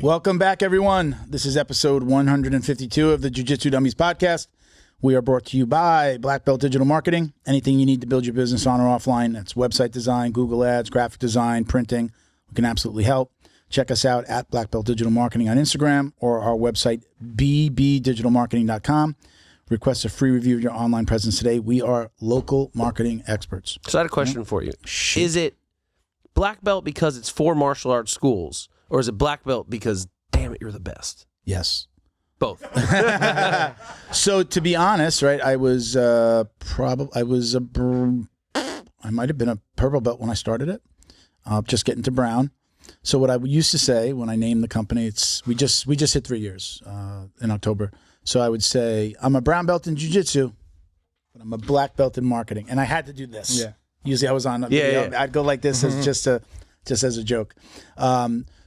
Welcome back, everyone. This is episode 152 of the Jiu-Jitsu Dummies podcast. We are brought to you by Black Belt Digital Marketing. Anything you need to build your business on or offline. That's website design, Google Ads, graphic design, printing. We can absolutely help. Check us out at Black Belt Digital Marketing on Instagram or our website, bbdigitalmarketing.com. Request a free review of your online presence today. We are local marketing experts. So I had a question for you. Shoot. Is it black belt because it's for martial arts schools, or is it black belt because, damn it, you're the best? Yes. Both. So to be honest, right, I might have been a purple belt when I started it, just getting to brown. So what I used to say when I named the company, we just hit 3 years in October. So I would say I'm a brown belt in jiu-jitsu, but I'm a black belt in marketing, and I had to do this. Yeah. Usually I was on. I'd go like this as just as a joke.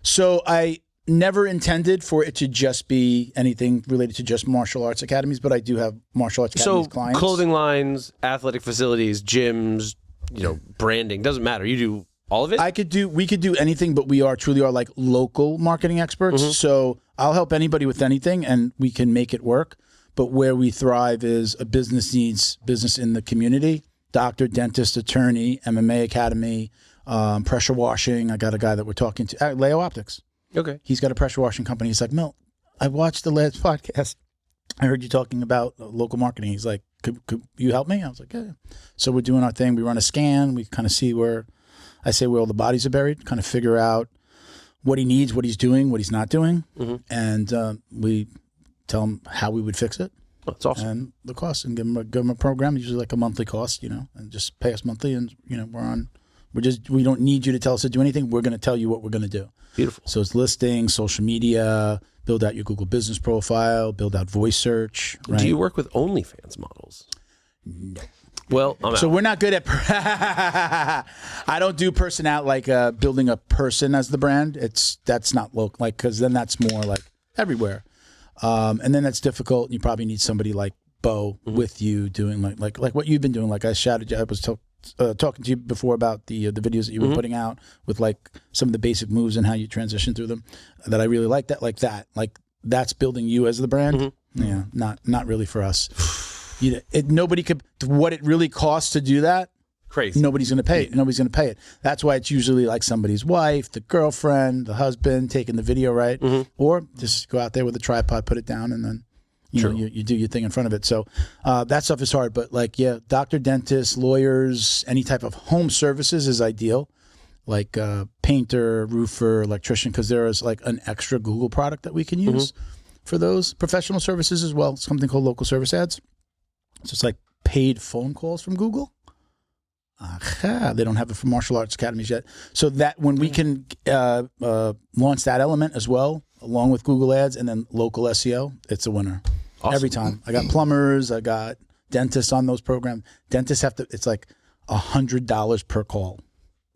So I never intended for it to just be anything related to just martial arts academies, but I do have martial arts academies clients. So clothing lines, athletic facilities, gyms, branding, doesn't matter. You do all of it? We could do anything, but we truly are like local marketing experts. Mm-hmm. So I'll help anybody with anything and we can make it work. But where we thrive is a business needs business in the community. Doctor, dentist, attorney, MMA academy, pressure washing. I got a guy that we're talking to, Leo Optics. Okay. He's got a pressure washing company. He's like, Milt, I watched the last podcast. I heard you talking about local marketing. He's like, could you help me? I was like, yeah. So we're doing our thing. We run a scan. We kind of see where all the bodies are buried, kind of figure out what he needs, what he's doing, what he's not doing. Mm-hmm. And we tell him how we would fix it. Oh, that's awesome. And the cost, and give him a program, usually like a monthly cost, and just pay us monthly. And, we don't need you to tell us to do anything. We're going to tell you what we're going to do. Beautiful. So it's listings, social media, build out your Google business profile, build out voice search. Right? Do you work with OnlyFans models? No. Well, so we're not good at. I don't do building a person as the brand. That's not local, because then that's more like everywhere, and then that's difficult. You probably need somebody like Bo with you doing like what you've been doing. Like I shouted, I was talking to you before about the videos that you were putting out with like some of the basic moves and how you transition through them. That I really like that. Like that's building you as the brand. Mm-hmm. Yeah, not really for us. Nobody could. What it really costs to do that, crazy. Nobody's going to pay it. Nobody's going to pay it. That's why it's usually like somebody's wife, the girlfriend, the husband taking the video, right? Mm-hmm. Or just go out there with a tripod, put it down, and then you do your thing in front of it. So that stuff is hard. But doctor, dentist, lawyers, any type of home services is ideal. Like painter, roofer, electrician, because there is like an extra Google product that we can use for those. Professional services as well. Something called local service ads. So it's like paid phone calls from Google. They don't have it for martial arts academies yet. So that when we can launch that element as well, along with Google ads and then local SEO, it's a winner. Awesome. Every time. I got plumbers, I got dentists on those programs. Dentists it's like $100 per call.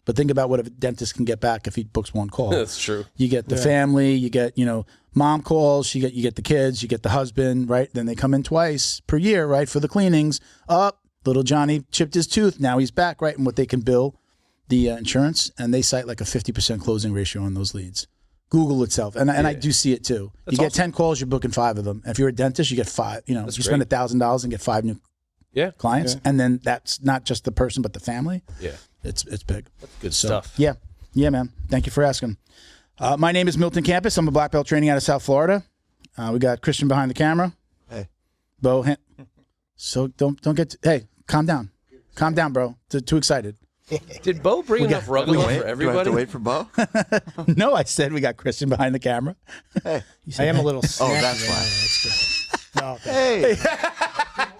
But think about what a dentist can get back if he books one call. That's true. You get the family, you get, mom calls, you get the kids, you get the husband, right? Then they come in twice per year, right, for the cleanings. Little Johnny chipped his tooth. Now he's back, right? And what they can bill the insurance, and they cite like a 50% closing ratio on those leads. Google itself. And I do see it too. That's you get 10 calls, you're booking 5 of them. If you're a dentist, you get 5. You spend $1,000 and get 5 new clients. Yeah. And then that's not just the person, but the family. Yeah. It's big. That's good stuff. Yeah, man. Thank you for asking. My name is Milton Campus. I'm a black belt training out of South Florida. We got Christian behind the camera. Hey. Bo. So don't get. Hey, calm down. Calm down, bro. Too excited. Did Bo bring enough rugby for everybody? Do I have to wait for Bo? No, I said we got Christian behind the camera. Hey. I am a little. Oh, that's why. No, okay. Hey.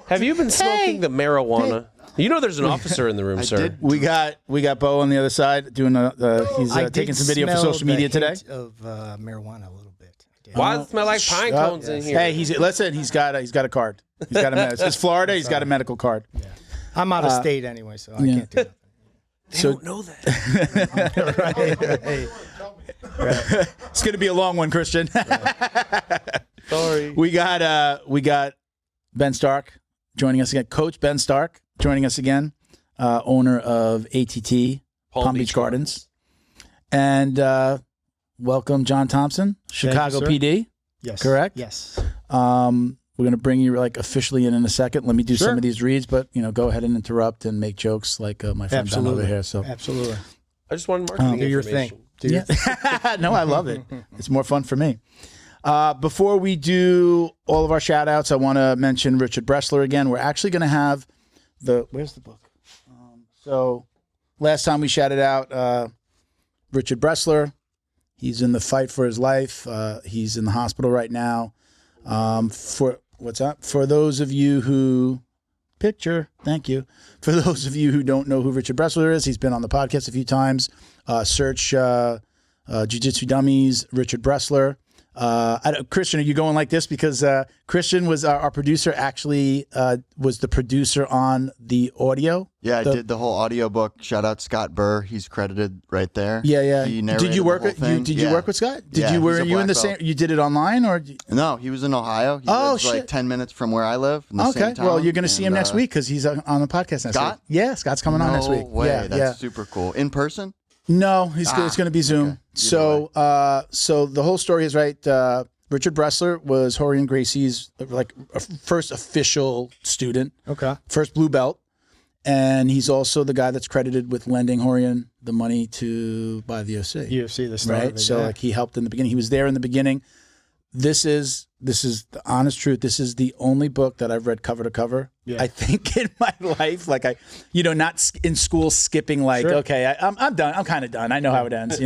Have you been smoking the marijuana? There's an officer in the room, sir. Did. We got Bo on the other side doing he's taking some video for social media today. Of marijuana a little bit. Why does it smell like pine cones in here? Hey, he's got a card. He's got it's Florida. He's got a medical card. Yeah. I'm out of state anyway, so I can't do nothing. They don't know that. right. It's going to be a long one, Christian. Sorry. We got Ben Stark joining us again. Coach Ben Stark joining us again, owner of ATT Palm Beach Gardens. And welcome John Thompson, Chicago sir. PD. Yes. Correct? Yes. We're going to bring you like officially in a second. Let me do Sure. some of these reads, but go ahead and interrupt and make jokes like my friend Ben over here. So Absolutely. I just wanted marketing Do your information. thing. Do your thing. no, I love it. It's more fun for me. Before we do all of our shout outs, I want to mention Richard Bresler again. We're actually going to have where's the book? So last time we shouted out Richard Bresler. He's in the fight for his life. He's in the hospital right now. For those of you who thank you. For those of you who don't know who Richard Bresler is, he's been on the podcast a few times. Search Jiu-Jitsu Dummies, Richard Bresler. Christian, are you going like this? Because Christian was our producer, actually was the producer on the audio. Yeah, I did the whole audiobook. Shout out Scott Burr. He's credited right there. Yeah. He Did you work narrated the whole with thing. Did you work with Scott? Were he's a you in the black same? belt. You did it online or? No, he was in Ohio. He lives shit. like 10 minutes from where I live. In the Okay, same town. well, you're going to see him And, next week because he's on the podcast next Scott? week. Yeah, Scott's coming on next week. No way. Yeah, That's super cool. In person? No, it's going to be Zoom. okay. So, so the whole story is right. Richard Bresler was Rorion Gracie's first official student, Okay. first blue belt, and he's also the guy that's credited with lending Rorion the money to buy the UFC. UFC, the start Right. of it, So yeah. like he helped in the beginning. He was there in the beginning. This is the honest truth. This is the only book that I've read cover to cover. Yeah. I think in my life, like not in school skipping like, Sure. okay, I'm done. I'm kind of done. I know how it ends.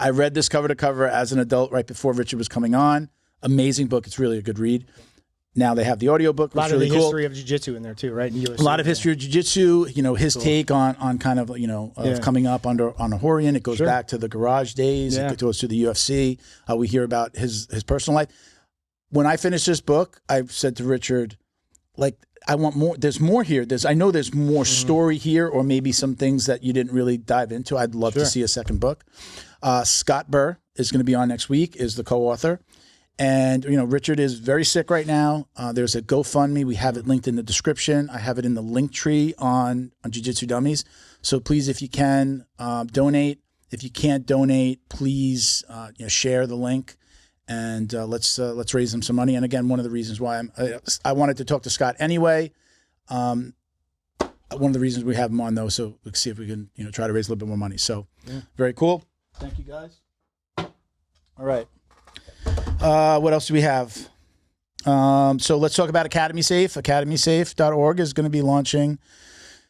I read this cover to cover as an adult right before Richard was coming on. Amazing book. It's really a good read. Now they have the audiobook, A lot which is of really the cool. history of jiu-jitsu in there too, right? In UFC, A lot of history of jiu-jitsu, his take on kind of, Yeah. of coming up on a Rorion. It goes Sure. back to the garage days. Yeah. It goes to the UFC. We hear about his personal life. When I finished this book, I said to Richard, I want more. There's more here. I know there's more story here, or maybe some things that you didn't really dive into. I'd love to see a second book. Scott Burr is going to be on next week, is the co-author. And, Richard is very sick right now. There's a GoFundMe. We have it linked in the description. I have it in the link tree on Jiu-Jitsu Dummies. So please, if you can, donate. If you can't donate, please share the link. And let's raise them some money. And again, one of the reasons why I wanted to talk to Scott anyway. One of the reasons we have him on, though, so we can see if we can try to raise a little bit more money. So very cool. Thank you, guys. All right. What else do we have? So let's talk about Academy Safe. AcademySafe.org is going to be launching.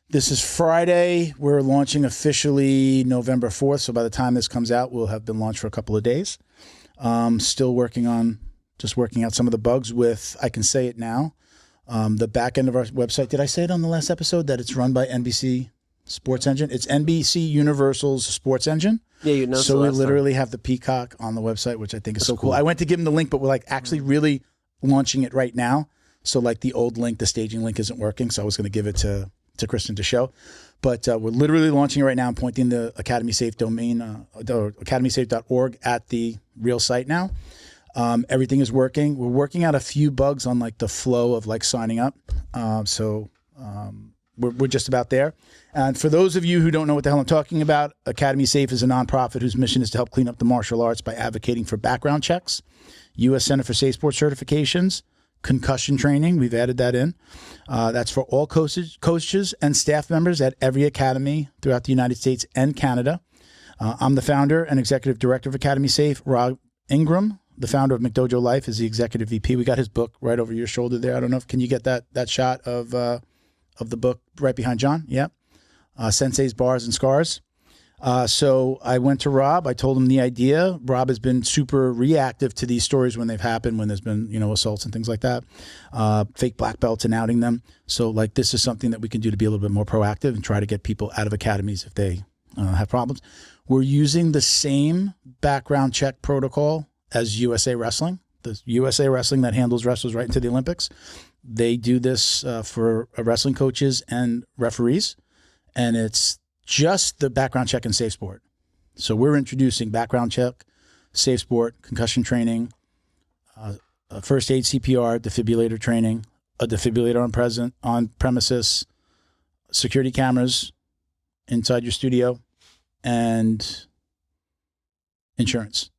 This is Friday. We're launching officially November 4th. So by the time this comes out, we'll have been launched for a couple of days. Still working out some of the bugs with, I can say it now, the back end of our website. Did I say it on the last episode that it's run by NBC Sports Engine? It's NBC Universal's Sports Engine. Yeah, you know. So we literally have the Peacock on the website, which I think is so cool. I went to give him the link, but we're actually really launching it right now. So the old link, the staging link isn't working. So I was going to give it to Kristen to show. But we're literally launching it right now and pointing the Academy Safe domain, academysafe.org at the real site now. Everything is working. We're working out a few bugs on the flow of signing up. We're just about there. And for those of you who don't know what the hell I'm talking about, Academy Safe is a nonprofit whose mission is to help clean up the martial arts by advocating for background checks, U.S. Center for Safe Sport certifications, concussion training. We've added that in. That's for all coaches and staff members at every academy throughout the United States and Canada. I'm the founder and executive director of Academy Safe. Rob Ingram, the founder of McDojo Life, is the executive VP. We got his book right over your shoulder there. I don't know if can you get that shot of the book right behind John? Yep. Sensei's Bars and Scars. So I went to Rob. I told him the idea. Rob has been super reactive to these stories when they've happened, when there's been, assaults and things like that, fake black belts and outing them. So this is something that we can do to be a little bit more proactive and try to get people out of academies if they have problems. We're using the same background check protocol as USA Wrestling, the USA Wrestling that handles wrestlers right into the Olympics. They do this for wrestling coaches and referees, and it's just the background check and safe sport. So we're introducing background check, safe sport, concussion training, first aid CPR, defibrillator training, a defibrillator on premises, security cameras inside your studio, and insurance.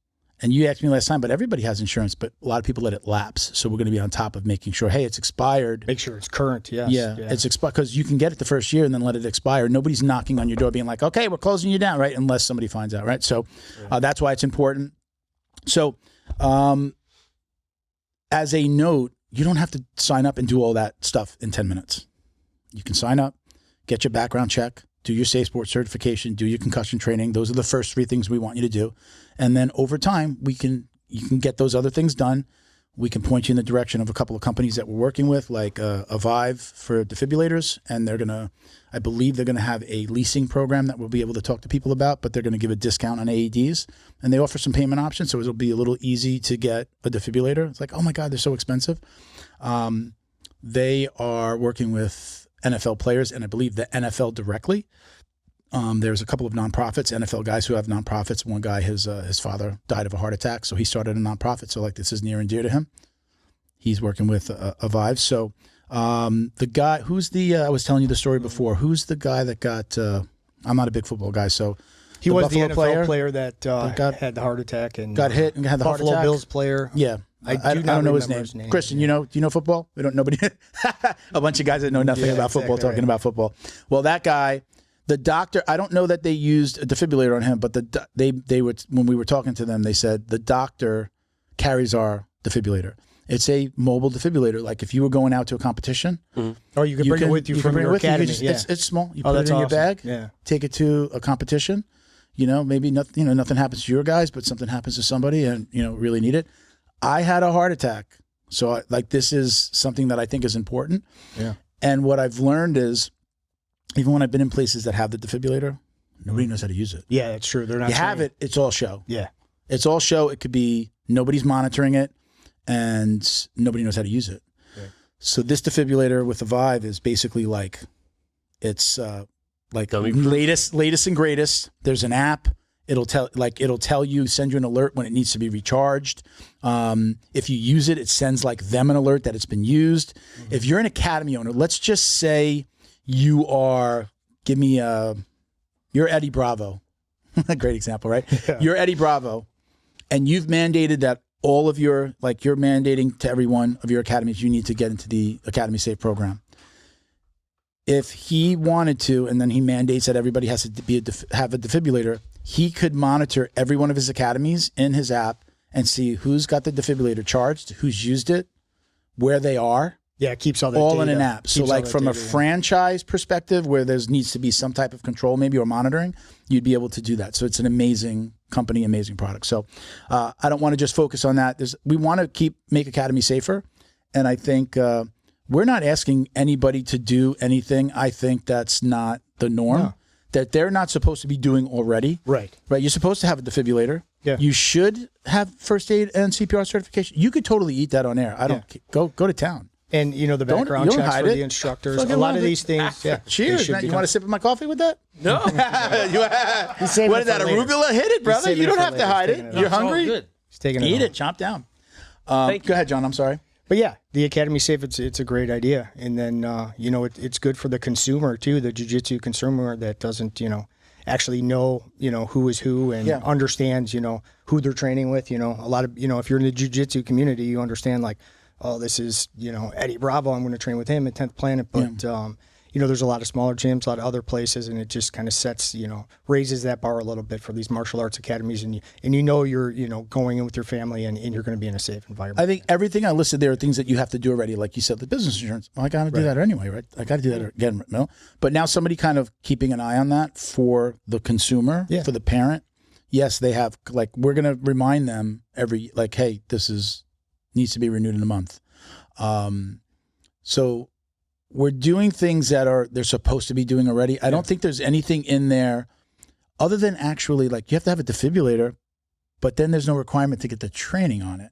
and you asked me last time, but everybody has insurance, but a lot of people let it lapse. So we're going to be on top of making sure, hey, it's expired. Make sure it's current. Yes. Yeah. It's expired because you can get it the first year and then let it expire. Nobody's knocking on your door being like, okay, we're closing you down, right? Unless somebody finds out, right? So that's why it's important. So as a note, you don't have to sign up and do all that stuff in 10 minutes. You can sign up, get your background check, do your safe sport certification, do your concussion training. Those are the first 3 things we want you to do. And then over time, you can get those other things done. We can point you in the direction of a couple of companies that we're working with, like Avive for defibrillators. And I believe they're going to have a leasing program that we'll be able to talk to people about, but they're going to give a discount on AEDs. And they offer some payment options, so it'll be a little easy to get a defibrillator. It's like, oh my God, they're so expensive. They are working with NFL players, and I believe the NFL directly. There's a couple of nonprofits, NFL guys who have nonprofits. One guy, his father died of a heart attack, so he started a nonprofit. So like this is near and dear to him. He's working with Avive. So the guy, who's the, I was telling you the story before, who's the guy that got, I'm not a big football guy, so he was the Buffalo NFL player that had the heart attack and got hit and had the heart attack. Buffalo Bills player. Yeah. I don't know his name. Christian, do you know football? We don't. Nobody. A bunch of guys that know nothing about football talking about football. Well, that guy, the doctor. I don't know that they used a defibrillator on him, but they would, when we were talking to them, they said the doctor carries our defibrillator. It's a mobile defibrillator. Like if you were going out to a competition, or you can bring it with you from your academy. It's small. You put it in your bag. Yeah. Take it to a competition. Maybe nothing. Nothing happens to your guys, but something happens to somebody, and really need it. I had a heart attack. So this is something that I think is important. Yeah. And what I've learned is, even when I've been in places that have the defibrillator, nobody knows how to use it. Yeah, that's true. They're not. You have it, it's all show. Yeah. It's all show. It could be nobody's monitoring it and nobody knows how to use it. Right. So this defibrillator with the Vive is basically it's latest and greatest. There's an app. It'll tell you, send you an alert when it needs to be recharged. If you use it, it sends them an alert that it's been used. Mm-hmm. If you're an academy owner, let's just say you are, you're Eddie Bravo. A great example, right? Yeah. You're Eddie Bravo, and you've mandated that all of you're mandating to every one of your academies, you need to get into the Academy Safe program. If he wanted to, and then he mandates that everybody has to have a defibrillator, he could monitor every one of his academies in his app and see who's got the defibrillator charged, who's used it, where they are. Yeah, it keeps all that all data. in an app. So from a franchise perspective where there needs to be some type of control maybe or monitoring, you'd be able to do that. So it's an amazing company, amazing product. So I don't want to just focus on that. We want to make Academy safer. And I think we're not asking anybody to do anything. I think that's not the norm. No. That they're not supposed to be doing already. Right. You're supposed to have a defibrillator. Yeah. You should have first aid and CPR certification. You could totally eat that on air. I don't go to town. And the background checks for the instructors. A lot of these things. Yeah. Cheers. You want to sip of my coffee with that? No. What is that? Arugula? Hit it, brother. You don't have to hide it. You're hungry. Good. Eat it. Chomp down. Go ahead, John. I'm sorry. But yeah, the Academy Safe, it's a great idea. And then, it's good for the consumer too, the jiu-jitsu consumer that doesn't, actually know, who is who and understands, who they're training with. A lot of, if you're in the jiu-jitsu community, you understand this is, Eddie Bravo, I'm going to train with him at 10th Planet. But, there's a lot of smaller gyms, a lot of other places, and it just kind of sets, raises that bar a little bit for these martial arts academies. And you're, going in with your family and you're going to be in a safe environment. I think everything I listed there are things that you have to do already. Like you said, the business insurance. Well, I got to do that anyway, right? I got to do that again. No? But now somebody kind of keeping an eye on that for the consumer, for the parent. Yes, they have, we're going to remind them hey, this needs to be renewed in a month. So we're doing things that they're supposed to be doing already. I don't think there's anything in there other than actually you have to have a defibrillator, but then there's no requirement to get the training on it.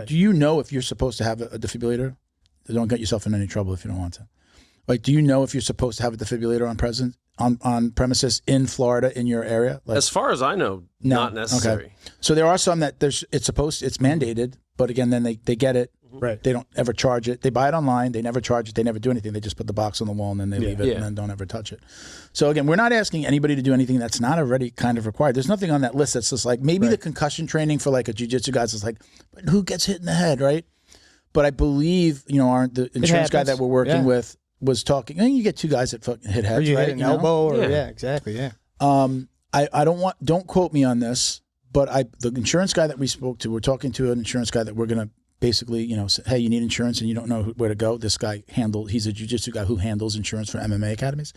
Do you know if you're supposed to have a defibrillator? Don't get yourself in any trouble if you don't want to. Do you know if you're supposed to have a defibrillator on premises in Florida in your area? As far as I know, not necessary. Okay. So there are some that it's mandated, but again, then they get it Right. They don't ever charge it. They buy it online. They never charge it. They never do anything. They just put the box on the wall and then they leave it and then don't ever touch it. So again, we're not asking anybody to do anything that's not already kind of required. There's nothing on that list that's just like maybe the concussion training for like a jiu-jitsu guys is like, but who gets hit in the head, right? But I believe, the insurance guy that we're working with was talking. You get 2 guys that fucking hit heads, or you right? hit an elbow, or exactly, yeah. I don't quote me on this, but the insurance guy that we spoke to, we're talking to an insurance guy that we're going to basically, say, hey, you need insurance and you don't know where to go. This guy he's a jiu-jitsu guy who handles insurance for MMA academies.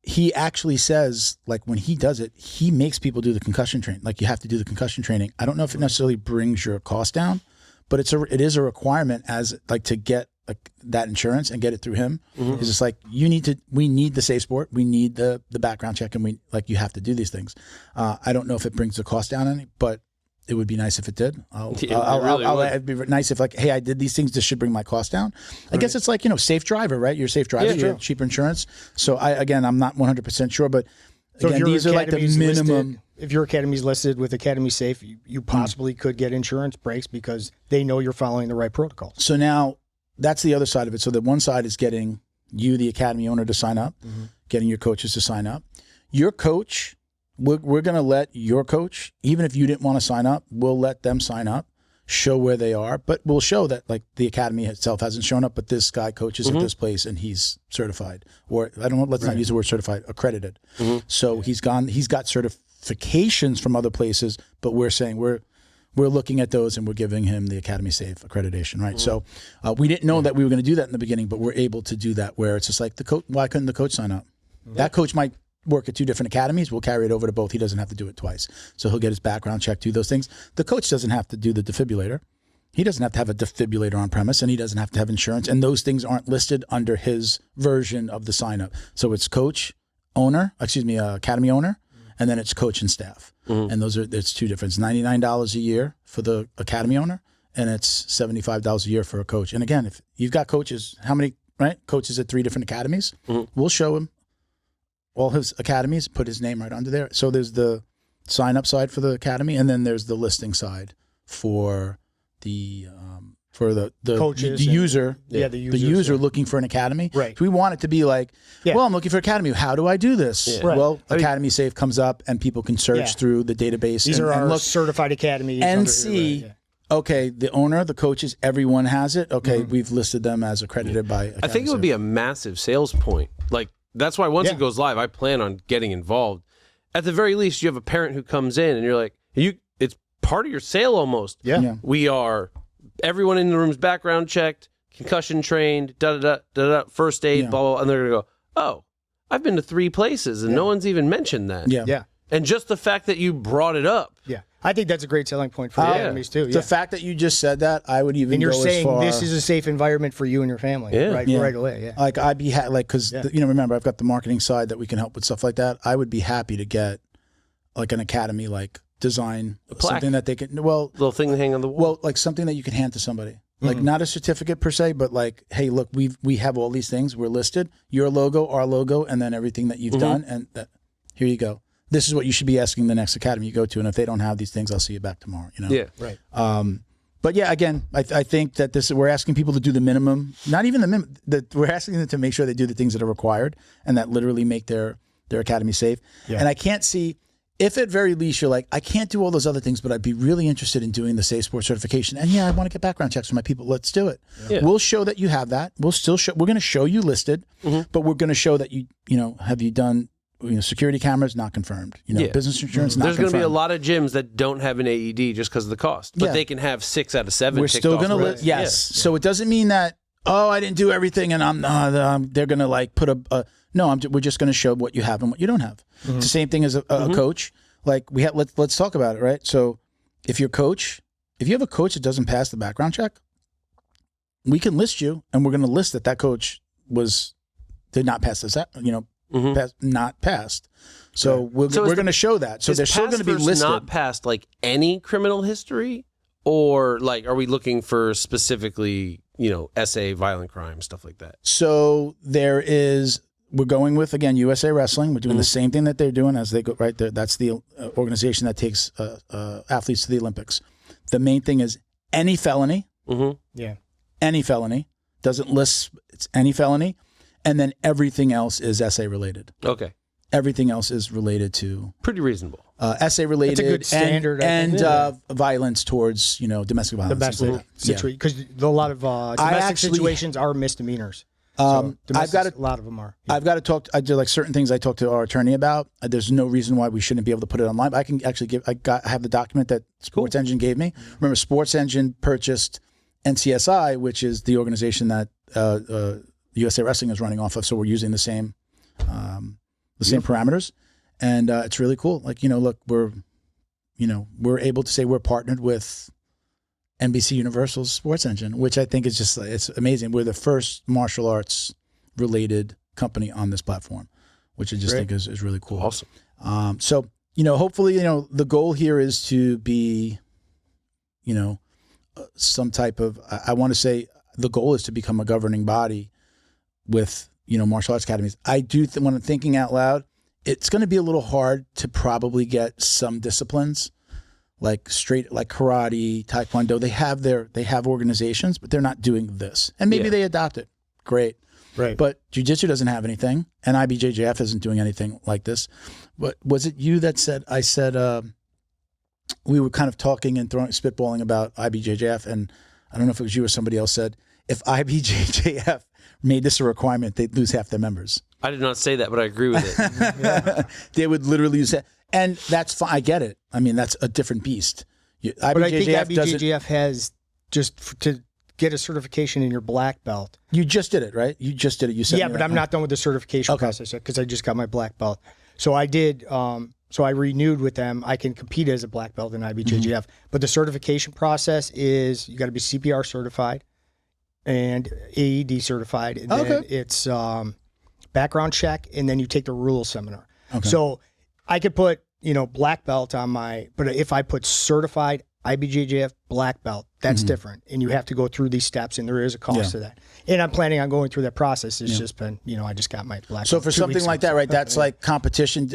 He actually says, like, when he does it, he makes people do the concussion training. Like, you have to do the concussion training. I don't know if it necessarily brings your cost down, but it is a requirement as like to get like that insurance and get it through him. It's just like, we need the safe sport. We need the background check, and you have to do these things. I don't know if it brings the cost down any, but it would be nice if it did. It'd be nice if like, hey, I did these things. This should bring my cost down. I guess it's like, safe driver, right? You're a safe driver. You have cheaper insurance. So I'm not 100% sure, but so again, these are like the minimum. Listed, if your academy's listed with Academy Safe, you possibly could get insurance breaks because they know you're following the right protocol. So now, that's the other side of it. So the one side is getting you, the academy owner, to sign up, getting your coaches to sign up. Your coach, we're going to let your coach, even if you didn't want to sign up, we'll let them sign up, show where they are, but we'll show that like the academy itself hasn't shown up, but this guy coaches at this place and he's certified, or I don't know, let's not use the word certified, accredited. So he's got certifications from other places, but we're saying we're looking at those and we're giving him the Academy Safe accreditation, right? So we didn't know that we were going to do that in the beginning, but we're able to do that where it's just like the coach. Why couldn't the coach sign up? That coach might work at 2 different academies. We'll carry it over to both. He doesn't have to do it twice. So he'll get his background check, do those things. The coach doesn't have to do the defibrillator. He doesn't have to have a defibrillator on premise, and he doesn't have to have insurance. And those things aren't listed under his version of the sign up. So it's academy owner, and then it's coach and staff. And it's 2 different. It's $99 a year for the academy owner, and it's $75 a year for a coach. And again, if you've got coaches, how many coaches at 3 different academies? We'll show him all his academies, put his name right under there. So there's the sign up side for the academy, and then there's the listing side for the coaches, the user, the user looking for an academy. Right. So we want it to be like, well, I'm looking for academy. How do I do this? Yeah. Right. Well, Academy Safe comes up and people can search through the database. These are our certified academies. And see, okay, the owner, the coaches, everyone has it. Okay, we've listed them as accredited by Academy I think it would be a massive sales point. Like, that's why once it goes live, I plan on getting involved. At the very least, you have a parent who comes in and you're like, it's part of your sale almost. Yeah. We are... Everyone in the room's background checked, concussion trained, first aid, blah, blah, blah. And they're going to go, oh, I've been to 3 places and no one's even mentioned that. Yeah. And just the fact that you brought it up. Yeah. I think that's a great selling point for the academies too. The fact that you just said that, I would even and you're go saying as far, this is a safe environment for you and your family right away. Yeah. Like I'd be because remember, I've got the marketing side that we can help with stuff like that. I would be happy to get like an academy design something that they can little thing to hang on the wall. Well, like something that you can hand to somebody. Like not a certificate per se, but like, hey, look, we have all these things. We're listed. Your logo, our logo, and then everything that you've done. And here you go. This is what you should be asking the next academy you go to. And if they don't have these things, I'll see you back tomorrow. Yeah. Right. But yeah, again, I think that we're asking people to do the minimum, not even the minimum, we're asking them to make sure they do the things that are required and that literally make their academy safe. Yeah. And I can't see, if at very least you're like, I can't do all those other things, but I'd be really interested in doing the Safe Sports certification. And I want to get background checks for my people. Let's do it. Yeah. We'll show that you have that. We're going to show you listed, but we're going to show that have you done security cameras not confirmed, business insurance not confirmed. There's going to be a lot of gyms that don't have an AED just because of the cost, but they can have 6 out of 7. We're still going to list. Yes. Yeah. So it doesn't mean that, I didn't do everything and they're going to put we're just going to show what you have and what you don't have. It's the same thing as a coach. Like let's talk about it, right? So if you have a coach that doesn't pass the background check, we can list you, and we're going to list that coach did not pass this, not passed. So we're going to show that. So they're still going to be listed. Not passed like any criminal history, or like are we looking for specifically SA, violent crime, stuff like that? So we're going with, again, USA Wrestling. We're doing the same thing that they're doing as they go right there. That's the organization that takes athletes to the Olympics. The main thing is any felony. Yeah. Any felony. Doesn't list, it's any felony. And then everything else is essay related. Okay. Everything else is related to pretty reasonable. Essay related. It's a good standard, and violence towards domestic violence. Domestic situation, because a lot of domestic situations are misdemeanors. So I've got a lot of them are. I've got to talk. I do like certain things. I talk to our attorney about. There's no reason why we shouldn't be able to put it online. But I can actually I have the document that Sports Engine gave me. Remember, Sports Engine purchased NCSI, which is the organization that USA Wrestling is running off of. So we're using the same parameters, and it's really cool. Like look, we're able to say we're partnered with NBC Universal's Sports Engine, which I think is just, it's amazing. We're the first martial arts related company on this platform, which I just think is really cool. Awesome. So, hopefully, the goal here is to be, some type of, I want to say the goal is to become a governing body with, martial arts academies. I do, when I'm thinking out loud, it's going to be a little hard to probably get some disciplines like karate, taekwondo. They have organizations, but they're not doing this. And maybe they adopt it. Great. Right. But jiu-jitsu doesn't have anything, and IBJJF isn't doing anything like this. But was it you that said, we were kind of talking and spitballing about IBJJF, and I don't know if it was you or somebody else said, if IBJJF made this a requirement, they'd lose half their members. I did not say that, but I agree with it. They would literally use that. And that's fine. I get it. I mean, that's a different beast. But I think IBJJF has to get a certification in your black belt. You just did it, right? You just did it. You said but I'm not done with the certification process yet because I just got my black belt. So I did. So I renewed with them. I can compete as a black belt in IBJJF. But the certification process is you got to be CPR certified and AED certified, and then it's background check, and then you take the rules seminar. Okay. So I could put, black belt on but if I put certified IBJJF black belt, that's different. And you have to go through these steps, and there is a cost to that. And I'm planning on going through that process. It's just been, I just got my black belt. So for something like that, right, that's like competition,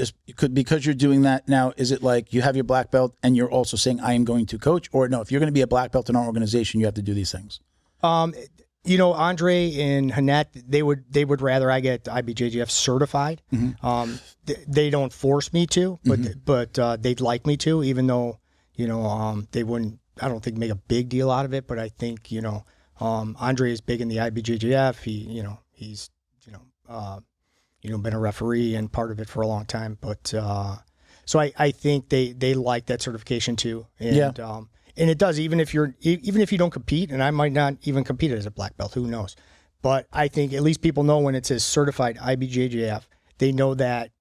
because you're doing that now, is it like you have your black belt and you're also saying, I am going to coach? Or no, if you're going to be a black belt in our organization, you have to do these things? Andre and Hanette, they would rather I get IBJJF certified. They don't force me to, but they'd like me to, even though they wouldn't. I don't think make a big deal out of it. But I think Andre is big in the IBJJF. He's been a referee and part of it for a long time. But so I think they like that certification too. And, and it does, even if you don't compete, and I might not even compete as a black belt, who knows? But I think at least people know when it says certified IBJJF, they know that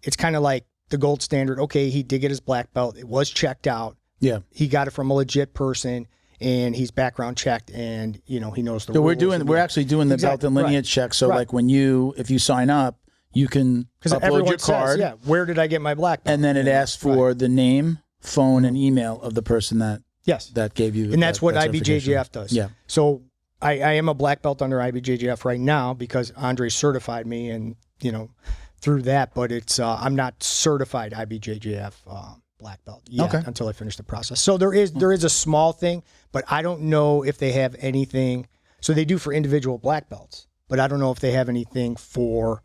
it's kind of like the gold standard. Okay, he did get his black belt. It was checked out. Yeah. He got it from a legit person, and he's background checked, and he knows the rules. So we're actually doing the belt and lineage check. So like if you sign up, you can upload your card. Says, where did I get my black belt? And then it asks for the name, phone, and email of the person that gave you. And that's what IBJJF does. Yeah. So I am a black belt under IBJJF right now because Andre certified me, and through that. But it's I'm not certified IBJJF black belt yet until I finish the process. So there is a small thing, but I don't know if they have anything. So they do for individual black belts, but I don't know if they have anything for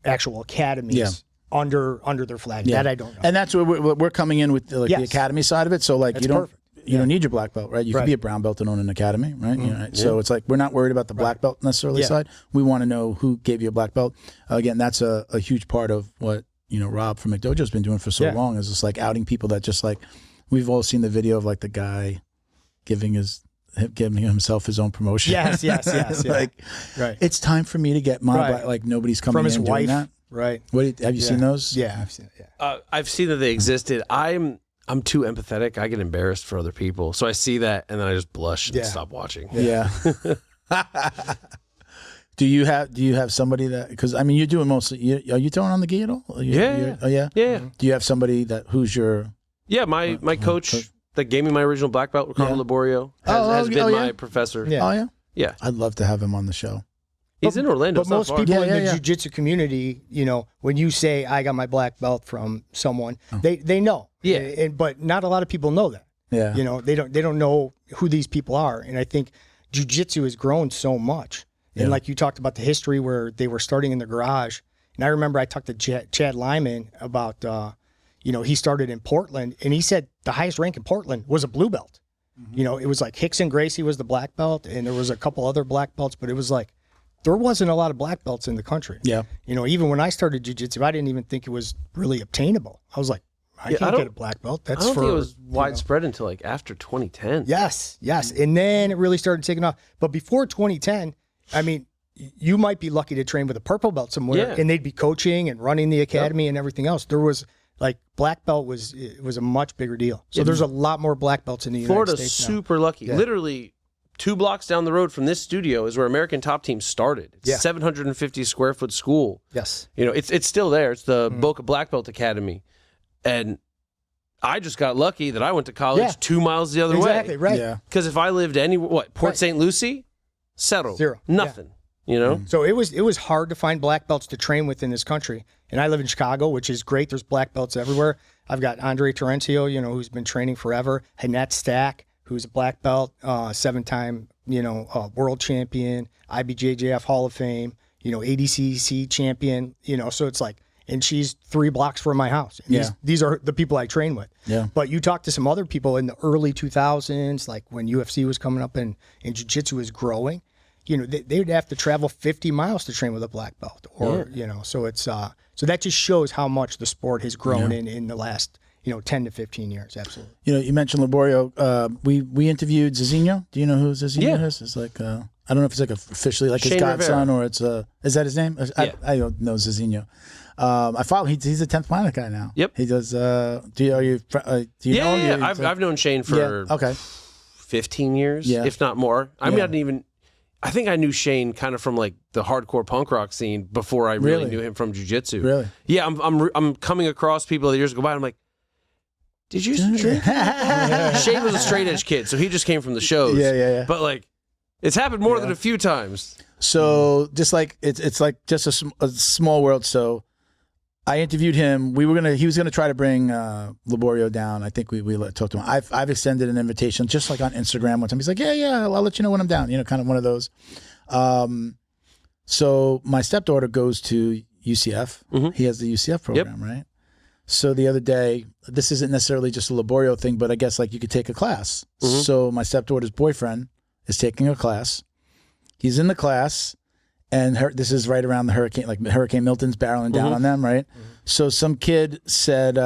actual academies. Under their flag. That I don't know. And that's where we're coming in with the academy side of it. So like you don't need your black belt, right? You can be a brown belt and own an academy, right? So it's like we're not worried about the black belt necessarily side. We want to know who gave you a black belt. Again, that's a huge part of what Rob from McDojo has been doing for so long, is just like outing people that just like, we've all seen the video of like the guy giving himself his own promotion. Yes. Like, it's time for me to get my black, like nobody's coming from his in wife. Doing that. Right. Have you seen those? Yeah, I've seen it. Yeah. I've seen that they existed. I'm too empathetic. I get embarrassed for other people, so I see that and then I just blush and stop watching. Yeah. Do you have somebody that, because I mean you're doing mostly? Are you throwing on the gi at all? Yeah. Do you have somebody who's your? Yeah, my coach that gave me my original black belt, Ricardo Laborio, has been my professor. Yeah. Oh yeah. Yeah. I'd love to have him on the show. He's in Orlando. But most people in the jiu-jitsu community, when you say I got my black belt from someone, they know. Yeah. But not a lot of people know that. Yeah. You know, they don't know who these people are. And I think jiu-jitsu has grown so much. And like you talked about the history where they were starting in the garage. And I remember I talked to Chad Lyman about, you know, he started in Portland, and he said the highest rank in Portland was a blue belt. You know, it was like Hickson Gracie was the black belt, and there was a couple other black belts, but it was like, there wasn't a lot of black belts in the country. Yeah. You know, even when I started jiu-jitsu, I didn't even think it was really obtainable. I was like, I can't get a black belt. That's I don't think it was widespread until like after 2010. Yes. And then it really started taking off. But before 2010, I mean, you might be lucky to train with a purple belt somewhere, and they'd be coaching and running the academy and everything else. There was like black belt was a much bigger deal. So there's a lot more black belts in the United States now. Florida's super lucky. Yeah. Literally 2 blocks down the road from this studio is where American Top Team started. It's a 750 square foot school. Yes. You know, it's still there. It's the Boca Black Belt Academy. And I just got lucky that I went to college 2 miles the other way. Exactly, right. Yeah. Because if I lived anywhere, Port St. Lucie, settled. Zero. Nothing. You know? So it was hard to find black belts to train with in this country. And I live in Chicago, which is great. There's black belts everywhere. I've got Andre Terencio, you know, who's been training forever. Hanet Stack, who's a black belt, 7-time, you know, world champion, IBJJF Hall of Fame, you know, ADCC champion, you know, so it's like, and she's 3 blocks from my house. And these are the people I train with. Yeah. But you talk to some other people in the early 2000s, like when UFC was coming up and jiu-jitsu was growing, you know, they would have to travel 50 miles to train with a black belt, or you know, so it's so that just shows how much the sport has grown in the last, you know, 10 to 15 years. Absolutely. You know, you mentioned Laborio. We interviewed Zizinho. Do you know who Zizinho is? It's like I don't know if it's like officially like Shane his godson Rivera. or it's is that his name? I don't know Zizinho. I follow. He's a 10th Planet guy now. Yep. He does. Do you know him? Yeah. I've known Shane for 15 years, if not more. I mean, I think I knew Shane kind of from like the hardcore punk rock scene before I really knew him from jiu-jitsu. Really? Yeah, I'm coming across people that years go by and I'm like, did you drink? Shane was a straight edge kid, so he just came from the shows. Yeah. But like, it's happened more than a few times. So just like it's like just a small world. So I interviewed him. He was gonna try to bring Laborio down. I think we talked to him. I've extended an invitation just like on Instagram one time. He's like, yeah, I'll let you know when I'm down. You know, kind of one of those. So my stepdaughter goes to UCF. He has the UCF program, right? So the other day, this isn't necessarily just a Laborio thing, but I guess like you could take a class. So my stepdaughter's boyfriend is taking a class. He's in the class. And this is right around the hurricane, like Hurricane Milton's barreling down on them, right? So some kid said,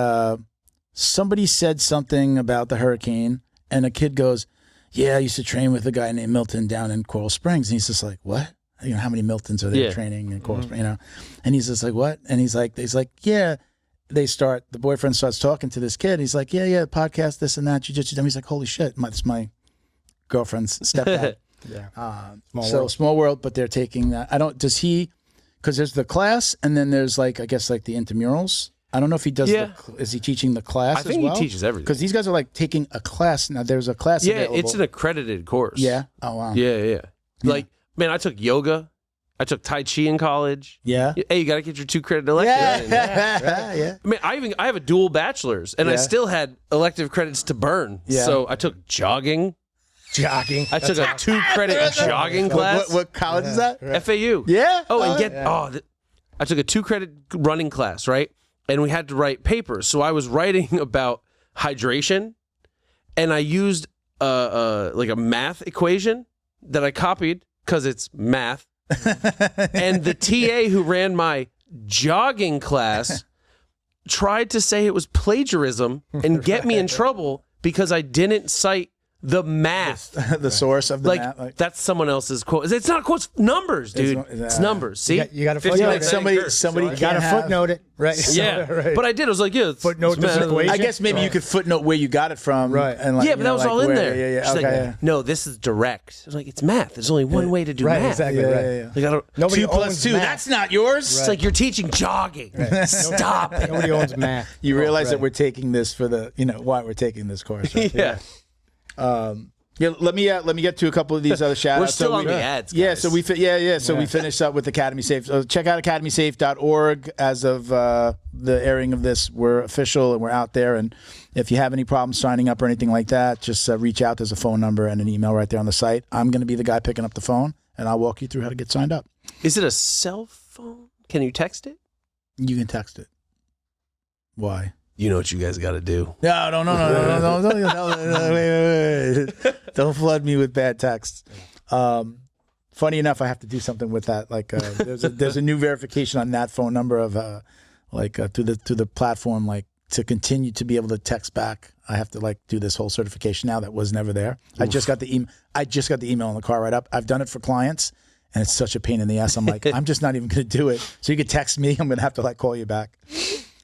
somebody said something about the hurricane, and a kid goes, yeah, I used to train with a guy named Milton down in Coral Springs. And he's just like, what? You know, how many Miltons are there training in Coral Springs, you know? And he's just like, what? And he's like, yeah. The boyfriend starts talking to this kid. He's like, yeah, podcast, this and that, jiu-jitsu. He's like, holy shit, that's my girlfriend's stepdad. Small world, but they're taking that. Because there's the class, and then there's like, I guess like the intramurals. I don't know if he does. Is he teaching the class? I think he teaches everything. Because these guys are like taking a class now. There's a class. Yeah, it's an accredited course. Yeah. Oh wow. Yeah. Like, man, I took yoga. I took Tai Chi in college. Yeah. Hey, you got to get your 2 credit elective. Yeah. I mean, I have a dual bachelor's, and I still had elective credits to burn. Yeah. So I took jogging. I took a 2 credit jogging class. What college is that? FAU. Yeah. Oh, and I took a 2 credit running class, right? And we had to write papers. So I was writing about hydration, and I used like a math equation that I copied because it's math. And the TA who ran my jogging class tried to say it was plagiarism and get me in trouble because I didn't cite the math. The source of the math. Like, that's someone else's quote. It's not quotes, numbers, dude. It's numbers. See? You got to footnote it. Somebody You got to footnote it. Right. Yeah. Right. But I did. I was like, footnote this equation. I guess maybe you could footnote where you got it from. Right. And like, but that was all in there. Yeah. She's like, no, this is direct. I was like, it's math. There's only one way to do math. Exactly. Yeah. Like, I don't, Nobody 2 owns 2. math. That's not yours. It's like you're teaching jogging. Stop it. Nobody owns math. You realize that we're taking this for why we're taking this course. Right? Yeah. Yeah, let me get to a couple of these other shout outs. We're still on the ads, guys. Yeah, so we we finish up with Academy Safe. So check out academysafe.org. As of the airing of this, we're official and we're out there. And if you have any problems signing up or anything like that, just reach out. There's a phone number and an email right there on the site. I'm going to be the guy picking up the phone, and I'll walk you through how to get signed up. Is it a cell phone? Can you text it? You can text it. Why? You know what you guys got to do. No, wait. Don't flood me with bad texts. Funny enough, I have to do something with that. Like, there's a new verification on that phone number of to the platform. Like, to continue to be able to text back, I have to do this whole certification now that was never there. Oof. I just got the email in the car right up. I've done it for clients, and it's such a pain in the ass. I'm like, I'm just not even going to do it. So you could text me. I'm going to have to call you back.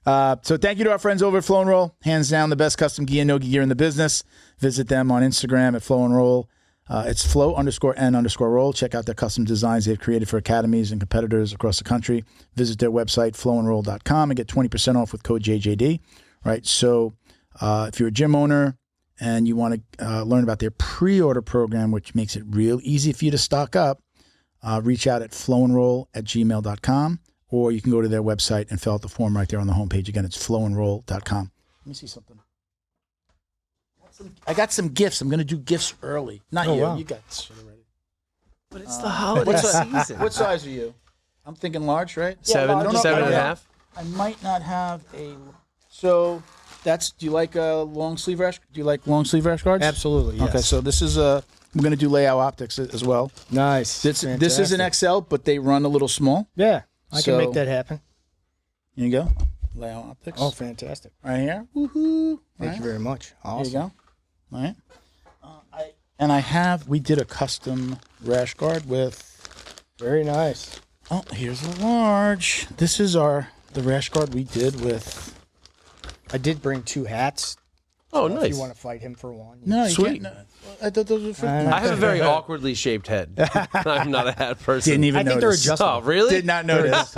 So thank you to our friends over at Flow and Roll. Hands down, the best custom gi and no-gi gear in the business. Visit them on Instagram at Flow and Roll. It's flow_n_roll. Check out their custom designs they've created for academies and competitors across the country. Visit their website, flowandroll.com, and get 20% off with code JJD. Right. So if you're a gym owner and you want to learn about their pre-order program, which makes it real easy for you to stock up, reach out at flowandroll@gmail.com. Or you can go to their website and fill out the form right there on the homepage. Again, it's flowandroll.com. Let me see something. I got some gifts. I'm going to do gifts early. Not you. Wow. You got shit already. But it's the holiday season. What size are you? I'm thinking large, right? 7.5. I might not have a... So that's... Do you like a long sleeve rash? Do you like long sleeve rash guards? Absolutely, yes. Okay, so this is a... We're going to do Layout Optics as well. Nice. This is an XL, but they run a little small. Yeah. I can make that happen. Here you go. Layout Optics. Oh, fantastic. Right here. Woohoo. Thank you very much. Awesome. There you go. All right. We did a custom rash guard with... Very nice. Oh, here's a large. This is the rash guard we did with... I did bring 2 hats. Oh, nice. If you want to fight him for one. No, sweet. You can't. No, I thought those were for... I have a very awkwardly shaped head. I'm not a hat person. Didn't even I think notice. they're adjustable. Oh, really? Did not notice.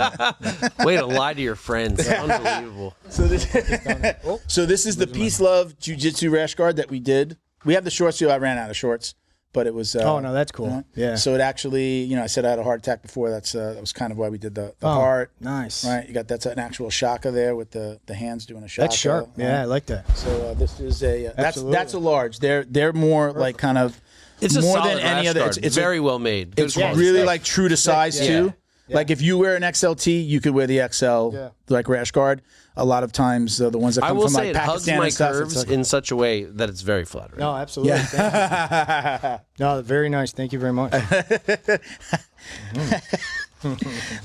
Way to lie to your friends. Unbelievable. So this is the Peace Love Jiu-Jitsu rash guard that we did. We have the shorts too. I ran out of shorts, but it was... oh, no, that's cool. Yeah. So it actually, I said I had a heart attack before. That was kind of why we did the heart. Nice. Right. You got that's an actual shaka there with the hands doing a shaka. That's sharp. Yeah, I like that. So this is that's a large. They're more like kind of... It's more a solid than any other. It's very well made. Good It's quality really stuff. true to size too. Yeah. Like if you wear an XLT, you could wear the XL like rash guard. A lot of times the ones that come from like Pakistan and stuff. I will say it hugs my curves in such a way that it's very flattering. No, absolutely. Yeah. No, very nice. Thank you very much.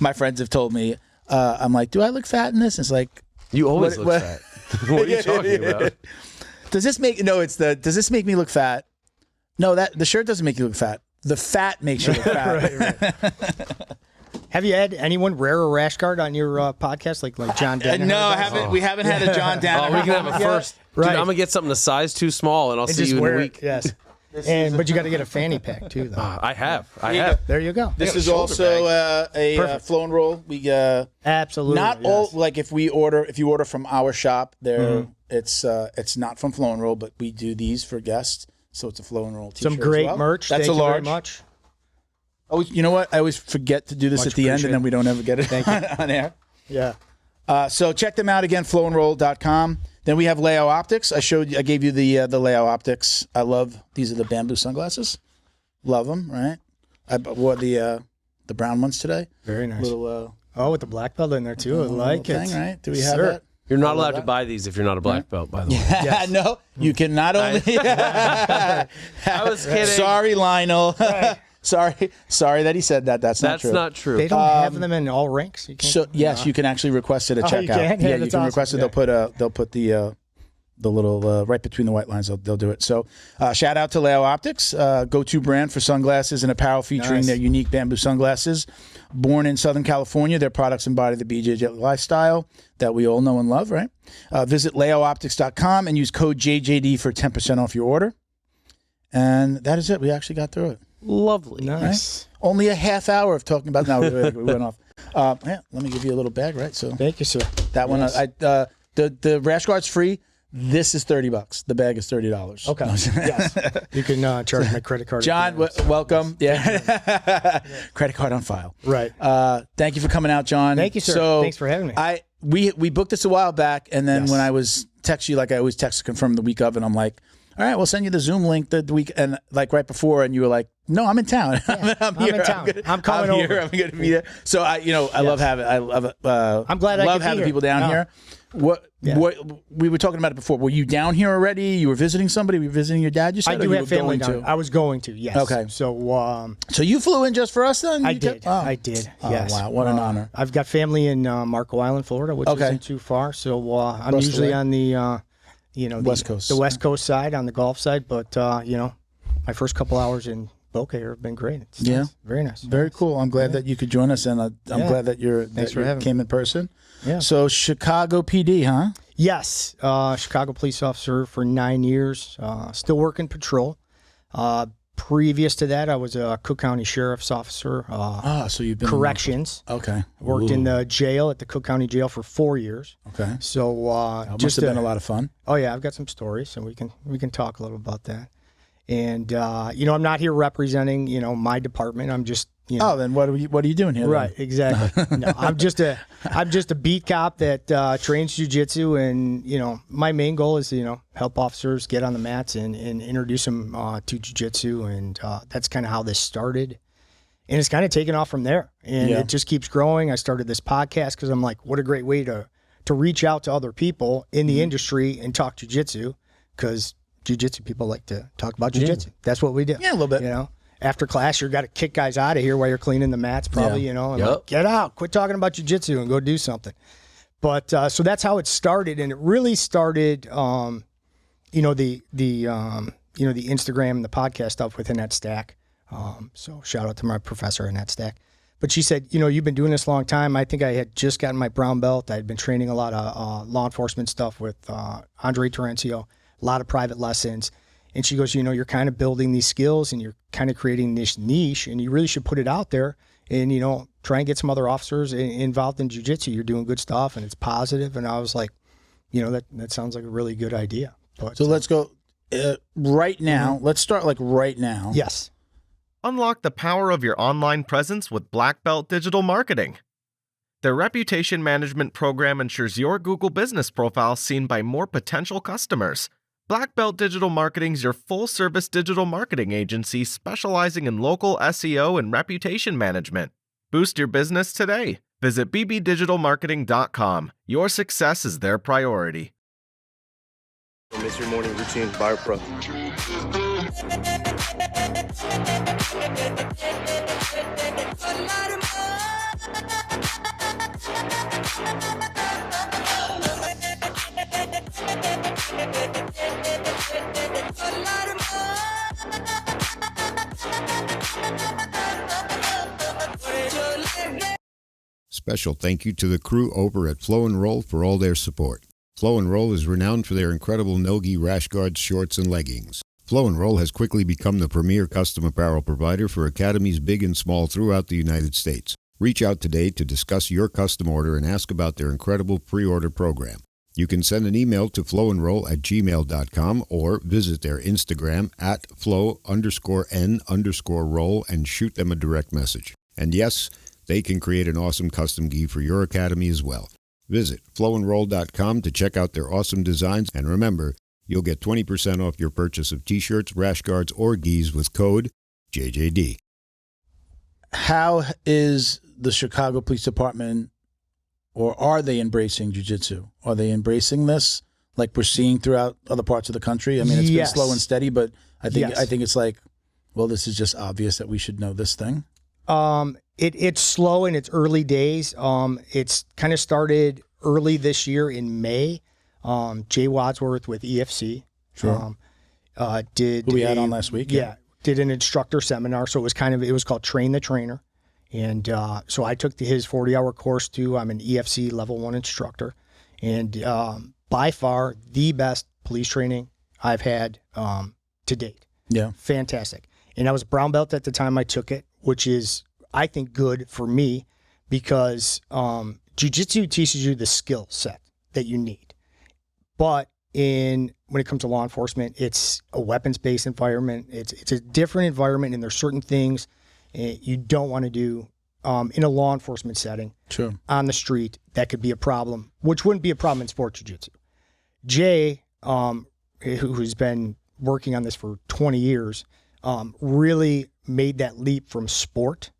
My friends have told me, I'm like, do I look fat in this? And it's like, you always look fat. What are you talking about? Does this make me look fat? No, the shirt doesn't make you look fat. The fat makes you look fat. Right. Have you had anyone wear a rash guard on your podcast, like John Danaher? No, I haven't. We haven't had a John Danaher. Oh, we can have a first. Dude, I'm gonna get something a size too small, and I'll see you in a week. Yes. But you got to get a fanny pack too, though. I have. There you go. This is also a Flow and Roll. We absolutely not all like if you order from our shop, it's not from Flow and Roll, but we do these for guests, so it's a Flow and Roll t-shirt. Some great as well. merch. That's Thank a you large. very much. Oh, you know what? I always forget to do this at the end, and then we don't ever get it on air. Yeah. So check them out again, flowandroll.com. Then we have Layout Optics. I gave you the Layout Optics. I love these are the bamboo sunglasses. Love them, right? I wore the brown ones today. Very nice. Little with the black belt in there too. I like it. Thing, right? Do we have that? You're not allowed to buy these if you're not a black belt, by the way. Yes. No, you can not only. I was kidding. Sorry, Lionel. Right. Sorry that he said that. That's not true. Not true. They don't have them in all ranks. You can't, so yes, you can actually request it at checkout. You can? Yeah, you can request it. They'll put the little right between the white lines. They'll do it. So shout out to Layout Optics, go-to brand for sunglasses and apparel featuring their unique bamboo sunglasses. Born in Southern California, their products embody the BJJ lifestyle that we all know and love, right? Visit layoutoptics.com and use code JJD for 10% off your order. And that is it. We actually got through it. Lovely. Nice. Right? Only a half hour of talking about... No, we went off. Let me give you a little bag, right? So thank you, sir. That one, the rash guard's free. This is $30. The bag is $30. Okay. Yes. You can charge my credit card. John, welcome. Yeah. Credit card on file. Right. Thank you for coming out, John. Thank you, sir. So Thanks for having me. We booked this a while back, and then Yes. when I was text you, like I always text to confirm the week of, and I'm like, all right, we'll send you the Zoom link the week, and like right before, and you were like, no, I'm in town. I'm here. in town. I'm coming over. Here. I'm going to be there. So I love having. I'm glad I love could be having here. people down No. here. What we were talking about it before. Were you down here already? You were visiting somebody? Were you visiting your dad? You said I do or you have were family going down. to? I was going to. Yes. Okay. So So you flew in just for us then? I did. I did. Oh, Yes. wow, what an honor. I've got family in Marco Island, Florida, which isn't too far. So I'm Across the usually way. on the West Coast. the West Coast side, on the Gulf side. But my first couple hours in Boca here have been great. It's nice. Very nice. Very cool. I'm glad that you could join us, and I'm glad that Thanks for having me. came in person. Yeah. So Chicago PD, huh? Yes, Chicago police officer for 9 years. Still working patrol. Previous to that, I was a Cook County Sheriff's Officer. So you've been Corrections. Okay. Worked in the jail at the Cook County Jail for 4 years. Okay. So Must have been a lot of fun. Oh yeah, I've got some stories, and we can talk a little about that. And I'm not here representing my department. I'm just Oh, then what are you doing here? right, exactly. No, I'm just a beat cop that trains jiu-jitsu, and my main goal is to help officers get on the mats and introduce them to jiu-jitsu, and that's kind of how this started. And it's kind of taken off from there, and it just keeps growing. I started this podcast because I'm like, what a great way to reach out to other people in the industry and talk jiu-jitsu, because jiu-jitsu people like to talk about jiu-jitsu. That's what we do. Yeah, a little bit. After class, you've got to kick guys out of here while you're cleaning the mats, probably, and like, get out, quit talking about jiu-jitsu and go do something. But so that's how it started, and it really started, the Instagram and the podcast stuff with Annette Stack. So shout out to my professor, Annette Stack. But she said, you've been doing this a long time. I think I had just gotten my brown belt. I had been training a lot of law enforcement stuff with Andre Terencio, a lot of private lessons. And she goes, you're kind of building these skills, and you're kind of creating this niche, and you really should put it out there and, try and get some other officers involved in jiu-jitsu. You're doing good stuff, and it's positive. And I was like, that sounds like a really good idea. But, So let's go right now. Let's start right now. Yes. Unlock the power of your online presence with Black Belt Digital Marketing. Their reputation management program ensures your Google business profile is seen by more potential customers. Black Belt Digital Marketing is your full-service digital marketing agency specializing in local SEO and reputation management. Boost your business today. Visit bbdigitalmarketing.com. Your success is their priority. Miss your morning routine, BioPro. Special thank you to the crew over at Flow and Roll for all their support. Flow and Roll is renowned for their incredible no-gi rash guards, shorts, and leggings. Flow and Roll has quickly become the premier custom apparel provider for academies big and small throughout the United States. Reach out today to discuss your custom order and ask about their incredible pre-order program. You can send an email to flowandroll@gmail.com or visit their Instagram at flow_n_roll and shoot them a direct message. And yes, they can create an awesome custom gi for your academy as well. Visit flowandroll.com to check out their awesome designs, and remember, you'll get 20% off your purchase of t-shirts, rash guards, or gis with code JJD. How is the Chicago Police Department, or are they embracing jiu-jitsu? Are they embracing this like we're seeing throughout other parts of the country? I mean, it's been slow and steady, but I think it's like, well, this is just obvious that we should know this thing. It's slow in its early days. It's kind of started early this year in May. Jay Wadsworth with EFC. Sure. Did Who we had on last week? Yeah. Did an instructor seminar. So it was called Train the Trainer. And so I took his 40-hour course too. I'm an EFC level 1 instructor. And by far the best police training I've had to date. Yeah. Fantastic. And I was brown belt at the time I took it, which is, I think, good for me because jiu-jitsu teaches you the skill set that you need. But when it comes to law enforcement, it's a weapons-based environment. It's a different environment, and there's certain things you don't want to do in a law enforcement setting on the street that could be a problem, which wouldn't be a problem in sport jiu-jitsu. Jay, who's been working on this for 20 years, really made that leap from sport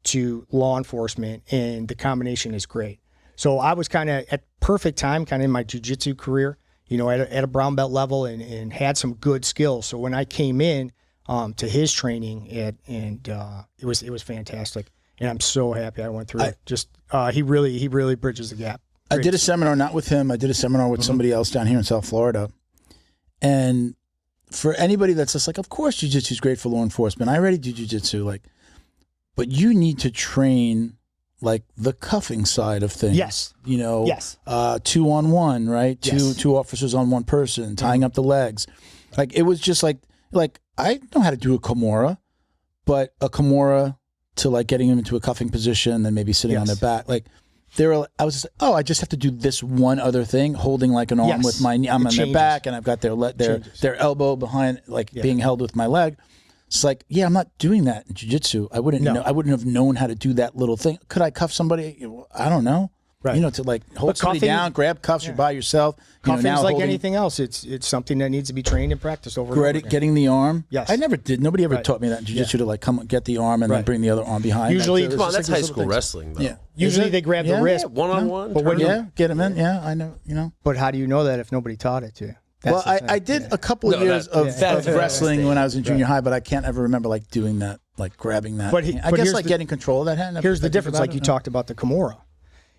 to law enforcement, and the combination is great. So I was kind of at perfect time, kind of in my jiu-jitsu career, at a brown belt level, and had some good skills. So when I came in to his training, it was fantastic, and I'm so happy I went through it. Just he really bridges the gap. Great. I did a seminar, not with him. I did a seminar with somebody else down here in South Florida, and for anybody that's just like, of course, jiu-jitsu is great for law enforcement. I already do jiu-jitsu, but you need to train like the cuffing side of things. Yes. 2-on-1, right? Yes. Two officers on one person, tying up the legs. Like it was just like I know how to do a Kimura, but a Kimura to like getting them into a cuffing position, then maybe sitting on their back. Like I was just like, I just have to do this one other thing, holding like an arm with my knee. I'm on their back, and I've got their elbow behind, being held with my leg. It's like, I'm not doing that in jiu-jitsu. I wouldn't know. I wouldn't have known how to do that little thing. Could I cuff somebody? I don't know. Right. To like hold somebody down, grab cuffs, you're by yourself. Cuffing's like anything else. It's something that needs to be trained and practiced over and over again. Getting the arm. Yes. I never did. Nobody ever taught me that in jiu-jitsu to like come get the arm and then bring the other arm behind. Usually, that's high school wrestling though. Yeah. Usually they grab the wrist. One-on-one. But when get them in. Yeah, I know. But how do you know that if nobody taught it to you? Well, I did a couple of years of wrestling when I was in junior high, but I can't ever remember like doing that, like grabbing that. But I guess like getting control of that hand. Here's the difference, like you talked about the Kimura.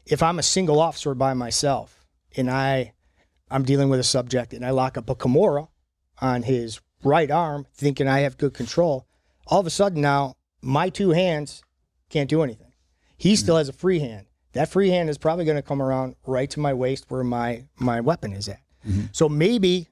If I'm a single officer by myself and I'm dealing with a subject and I lock up a Kimura on his right arm thinking I have good control, all of a sudden now my two hands can't do anything. He still has a free hand. That free hand is probably going to come around right to my waist where my weapon is at. Mm-hmm. So maybe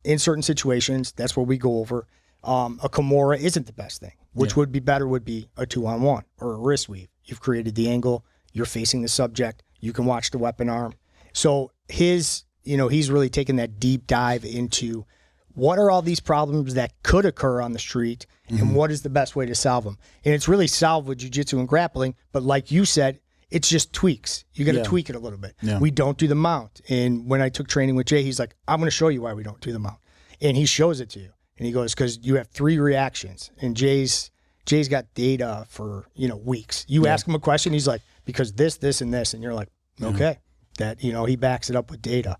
in certain situations, that's where we go over. A Kimura isn't the best thing. Which would be better would be a 2-on-1 or a wrist weave. You've created the angle. You're facing the subject. You can watch the weapon arm. So he's really taken that deep dive into what are all these problems that could occur on the street and what is the best way to solve them. And it's really solved with jiu-jitsu and grappling. But like you said, it's just tweaks. You got to tweak it a little bit. Yeah. We don't do the mount. And when I took training with Jay, he's like, I'm going to show you why we don't do the mount. And he shows it to you. And he goes, because you have 3 reactions. And Jay's got data for, weeks. You ask him a question, he's like, because this, and this. And you're like, okay. That, he backs it up with data.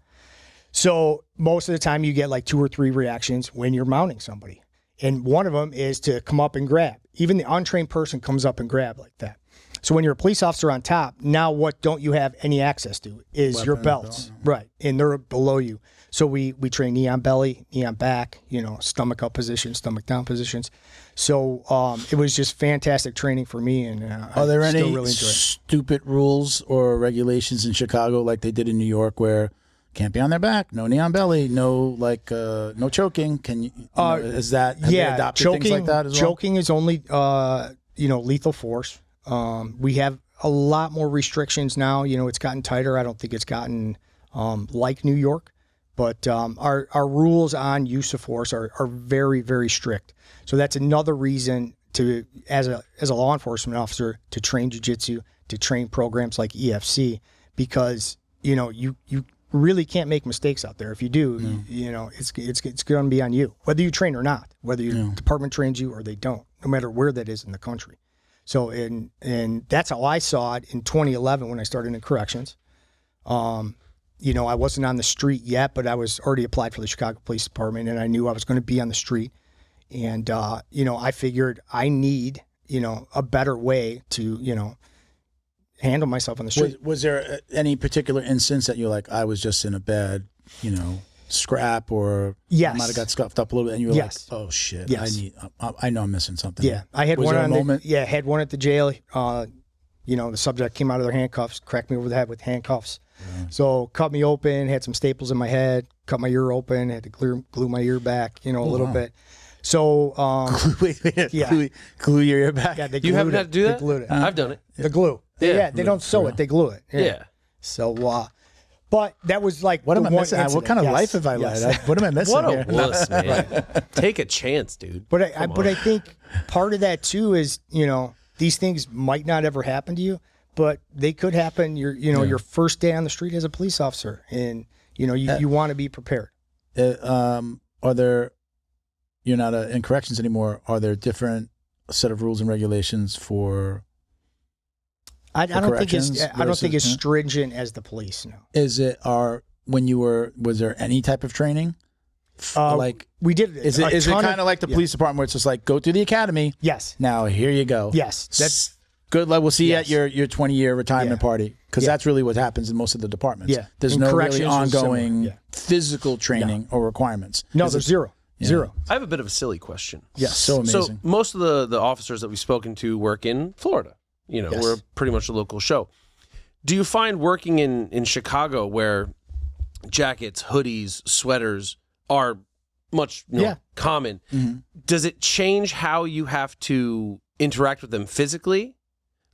So most of the time you get like 2 or 3 reactions when you're mounting somebody. And one of them is to come up and grab. Even the untrained person comes up and grab like that. So when you're a police officer on top, now what don't you have any access to is your belts. Right. And they're below you. So we train knee on belly, knee on back, stomach up positions, stomach down positions. So it was just fantastic training for me. And are there any still really stupid rules or regulations in Chicago like they did in New York where can't be on their back, no knee on belly, no no choking? Can you, is that, have they adopted choking, things like that as well? Choking is only, lethal force. We have a lot more restrictions now. It's gotten tighter. I don't think it's gotten like New York, but our rules on use of force are very, very strict. So that's another reason to, as a law enforcement officer, to train jiu-jitsu, to train programs like EFC, because you really can't make mistakes out there. If you do, it's going to be on you, whether you train or not, whether your department trains you or they don't, no matter where that is in the country. So, and that's how I saw it in 2011 when I started in corrections. I wasn't on the street yet, but I was already applied for the Chicago Police Department, and I knew I was going to be on the street. And, I figured I need, a better way to, handle myself on the street. Was there any particular instance that you're like, I was just in a bad, scrap, or I might have got scuffed up a little bit, and you were like, oh shit, I know I'm missing something. Yeah, I had one on moment? Had one at the jail. The subject came out of their handcuffs, cracked me over the head with handcuffs. Yeah. So cut me open, had some staples in my head, cut my ear open, had to glue my ear back, a little bit. So glue your ear back. Yeah, you haven't had to do that? They glued it. I've done it. The glue. Yeah, they don't sew it, they glue it. Yeah. So But that was like What am I one missing? incident. What kind of Yes. life have I Yes. led? What am I missing What a here? wuss, man. Take a chance, dude. But I think part of that too is, you know, these things might not ever happen to you, but they could happen your first day on the street as a police officer, and you know you want to be prepared. Are there? You're not in corrections anymore. Are there different set of rules and regulations for? I don't think it's versus- stringent as the police. No. Is it was there any type of training? We did. Is it kind of like the police department where it's just like go through the academy? Yes. Now here you go. Yes. That's good luck. We'll see Yes. you at your 20-year retirement party, because that's really what happens in most of the departments. Yeah. There's And no really corrections is similar. ongoing Yeah. physical training or requirements. no. There's zero. Zero. I have a bit of a silly question. Yes. So amazing. So most of the officers that we've spoken to work in Florida. You know, Yes. we're pretty much a local show. Do you find working in Chicago, where jackets, hoodies, sweaters are much common, does it change how you have to interact with them physically?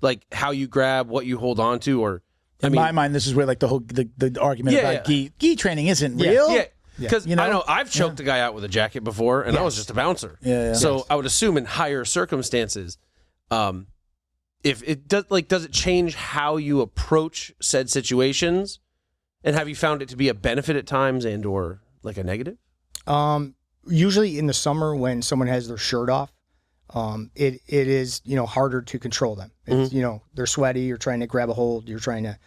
Like how you grab, what you hold on to, or in my mind, this is where like the whole the argument about gi training isn't real. Yeah. Because You know? I know I've choked a guy out with a jacket before, and I was just a bouncer. Yeah. So I would assume in higher circumstances, if it does, does it change how you approach said situations, and have you found it to be a benefit at times and or like a negative? Usually in the summer when someone has their shirt off, it is harder to control them. It's, they're sweaty. You're trying to grab a hold. You're trying to,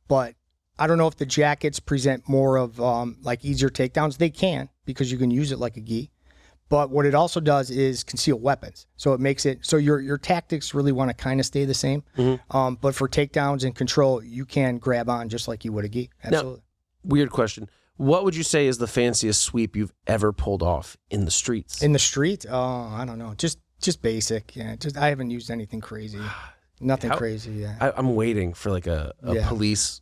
but I don't know if the jackets present more of like easier takedowns. They can, because you can use it like a gi. But what it also does is conceal weapons. So it makes it so your tactics really want to kind of stay the same. But for takedowns and control, you can grab on just like you would a gi. Absolutely. Now, weird question. What would you say is the fanciest sweep you've ever pulled off in the streets? In the street? Oh, I don't know. Just basic. Yeah. I haven't used anything crazy. Nothing crazy. Yeah. I'm waiting for like a police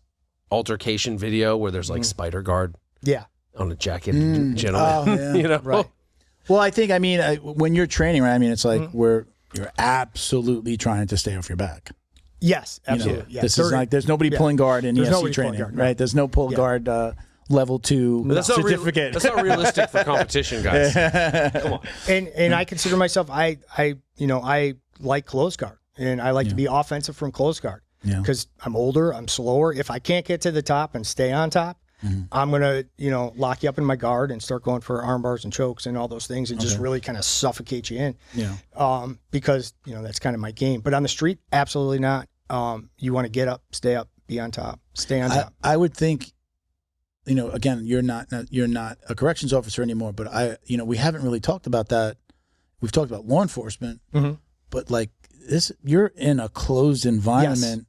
altercation video where there's like spider guard on a jacket gentleman. Oh, yeah. Right. Well, I think, when you're training, right? It's like you're absolutely trying to stay off your back. Yes, absolutely. Yeah. This is like there's nobody pulling guard in ESC training, right? There's no pull guard level 2 certificate. That's not realistic for competition, guys. Come on. And I consider myself I like close guard, and I like to be offensive from close guard because I'm older, I'm slower. If I can't get to the top and stay on top, I'm gonna lock you up in my guard and start going for arm bars and chokes and all those things, and just really kind of suffocate you in. Because that's kind of my game. But on the street, absolutely not. You want to get up, stay up, be on top, stay on top. I would think, again, you're not a corrections officer anymore, but we haven't really talked about that. We've talked about law enforcement, but like this, you're in a closed environment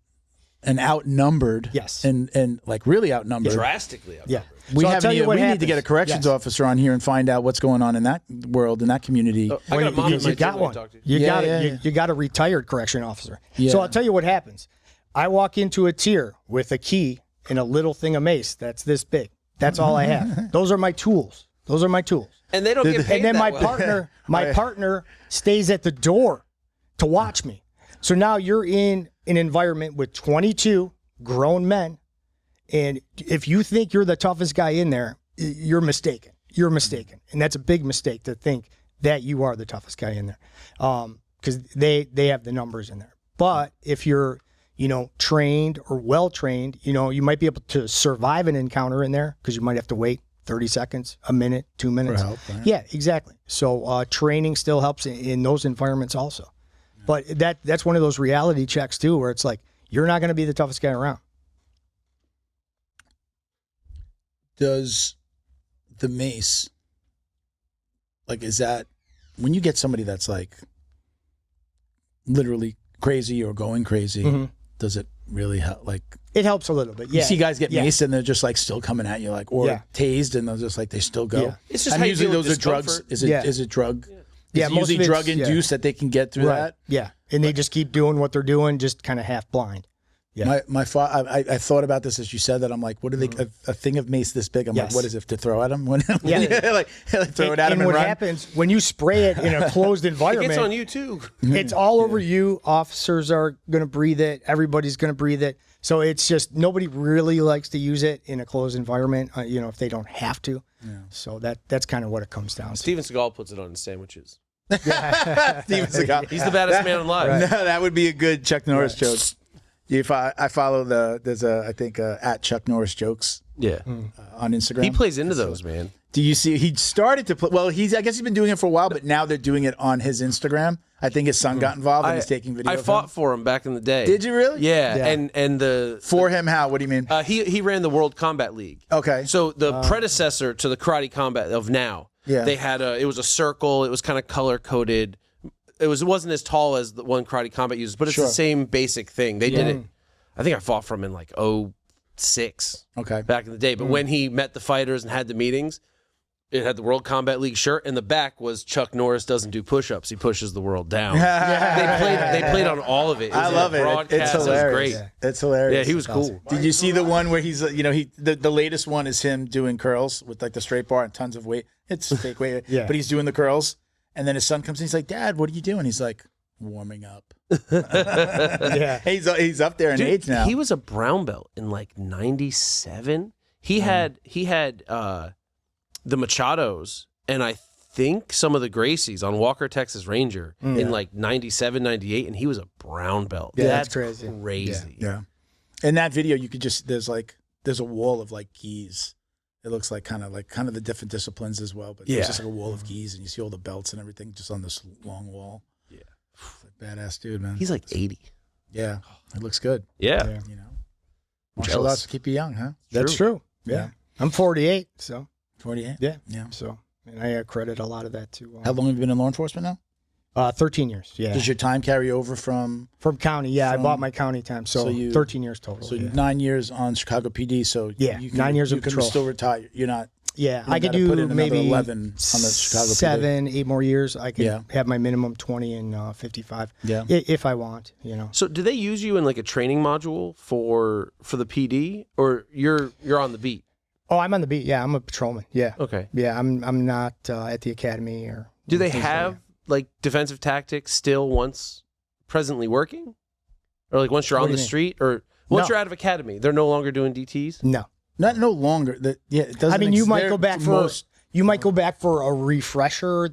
and outnumbered. Yes. And like really outnumbered. Drastically outnumbered. Yeah. We So need to get a corrections officer on here and find out what's going on in that world, in that community. I got a mom in my You got gym I one. talk to. You got a retired correction officer. Yeah. So I'll tell you what happens. I walk into a tier with a key and a little thing of mace that's this big. That's all I have. Those are my tools. And they don't get paid And then that my well. partner stays at the door to watch me. So now you're in an environment with 22 grown men, and if you think you're the toughest guy in there, you're mistaken. And that's a big mistake to think that you are the toughest guy in there, because they have the numbers in there. But if you're trained or well trained, you might be able to survive an encounter in there, because you might have to wait 30 seconds, a minute, 2 minutes. For help, right? Yeah, exactly. So training still helps in those environments also. But that's one of those reality checks too, where it's like, you're not going to be the toughest guy around. Does the mace, is that when you get somebody that's like literally crazy or going crazy, does it really help? It helps a little bit. Yeah. You see guys get maced and they're just like still coming at you, or tased, and they're just like they still go. Yeah. It's just how you usually deal with those are drugs. discomfort. Is it drug? Yeah, Is it most usually of it's- drug induced that they can get through that. Yeah, and they just keep doing what they're doing, just kind of half blind. Yeah. I thought about this as you said that. I'm like, what are they? A thing of mace this big? I'm like, what is it to throw at them? like throw it at them and what run. happens when you spray it in a closed environment? It's on you too. It's all over you. Officers are going to breathe it. Everybody's going to breathe it. So it's just nobody really likes to use it in a closed environment, if they don't have to. Yeah. So that's kind of what it comes down to. Steven Seagal puts it on his sandwiches. Steven Seagal. He's the baddest man alive. Right. No, that would be a good Chuck Norris joke. If I follow there's at Chuck Norris jokes. Yeah. On Instagram. He plays into those, man. Do you see? He started to play. Well, I guess he's been doing it for a while, but now they're doing it on his Instagram. I think his son got involved and he's taking video. I fought for him back in the day. Did you really? Yeah. And for him, how? What do you mean? He ran the World Combat League. Okay. So the predecessor to the Karate Combat of now. Yeah. They had it was a circle. It was kind of color coded. It wasn't as tall as the one Karate Combat uses, but it's the same basic thing. They did it. I think I fought for him in like 2006. Okay. Back in the day, but when he met the fighters and had the meetings. It had the World Combat League shirt, and the back was Chuck Norris doesn't do push-ups. He pushes the world down. They played on all of it. I love it. It's hilarious. It was great. Yeah. It's hilarious. Yeah, he was cool. Did you see the one where he's, the latest one is him doing curls with like the straight bar and tons of weight. It's fake weight, but he's doing the curls, and then his son comes in. He's like, "Dad, what are you doing?" He's like, "Warming up." Yeah, he's up there in age now. He was a brown belt in like '97. He had the Machados, and I think some of the Gracies on Walker, Texas Ranger in like 97, 98, and he was a brown belt. Yeah, that's crazy. Yeah. In that video, you could just, there's a wall of like gis. It looks like kind of the different disciplines as well, but it's just like a wall of gis, and you see all the belts and everything just on this long wall. Yeah. Badass dude, man. He's like 80. Yeah. It looks good. Yeah. Martial arts keep you young, huh? That's true. Yeah. I'm 48, so. 48? Yeah. So, and I credit a lot of that to. How long have you been in law enforcement now? 13 years. Yeah. Does your time carry over from county? Yeah, I bought my county time, so 13 years total. So 9 years on Chicago PD. So you can, 9 years of patrol. You can still retire. You're not. Yeah, I could do maybe 11 on the Chicago PD. 8 more years. I could have my minimum 20 and 55. Yeah, if I want. So, do they use you in like a training module for the PD, or you're on the beat? Oh, I'm on the beat. Yeah, I'm a patrolman. Yeah. Okay. Yeah, I'm not at the academy or. Do they have like defensive tactics still once presently working, or like once you're on the street, or once you're out of academy, they're no longer doing DTs? No, not no longer. It doesn't. I mean, you might go back for a refresher.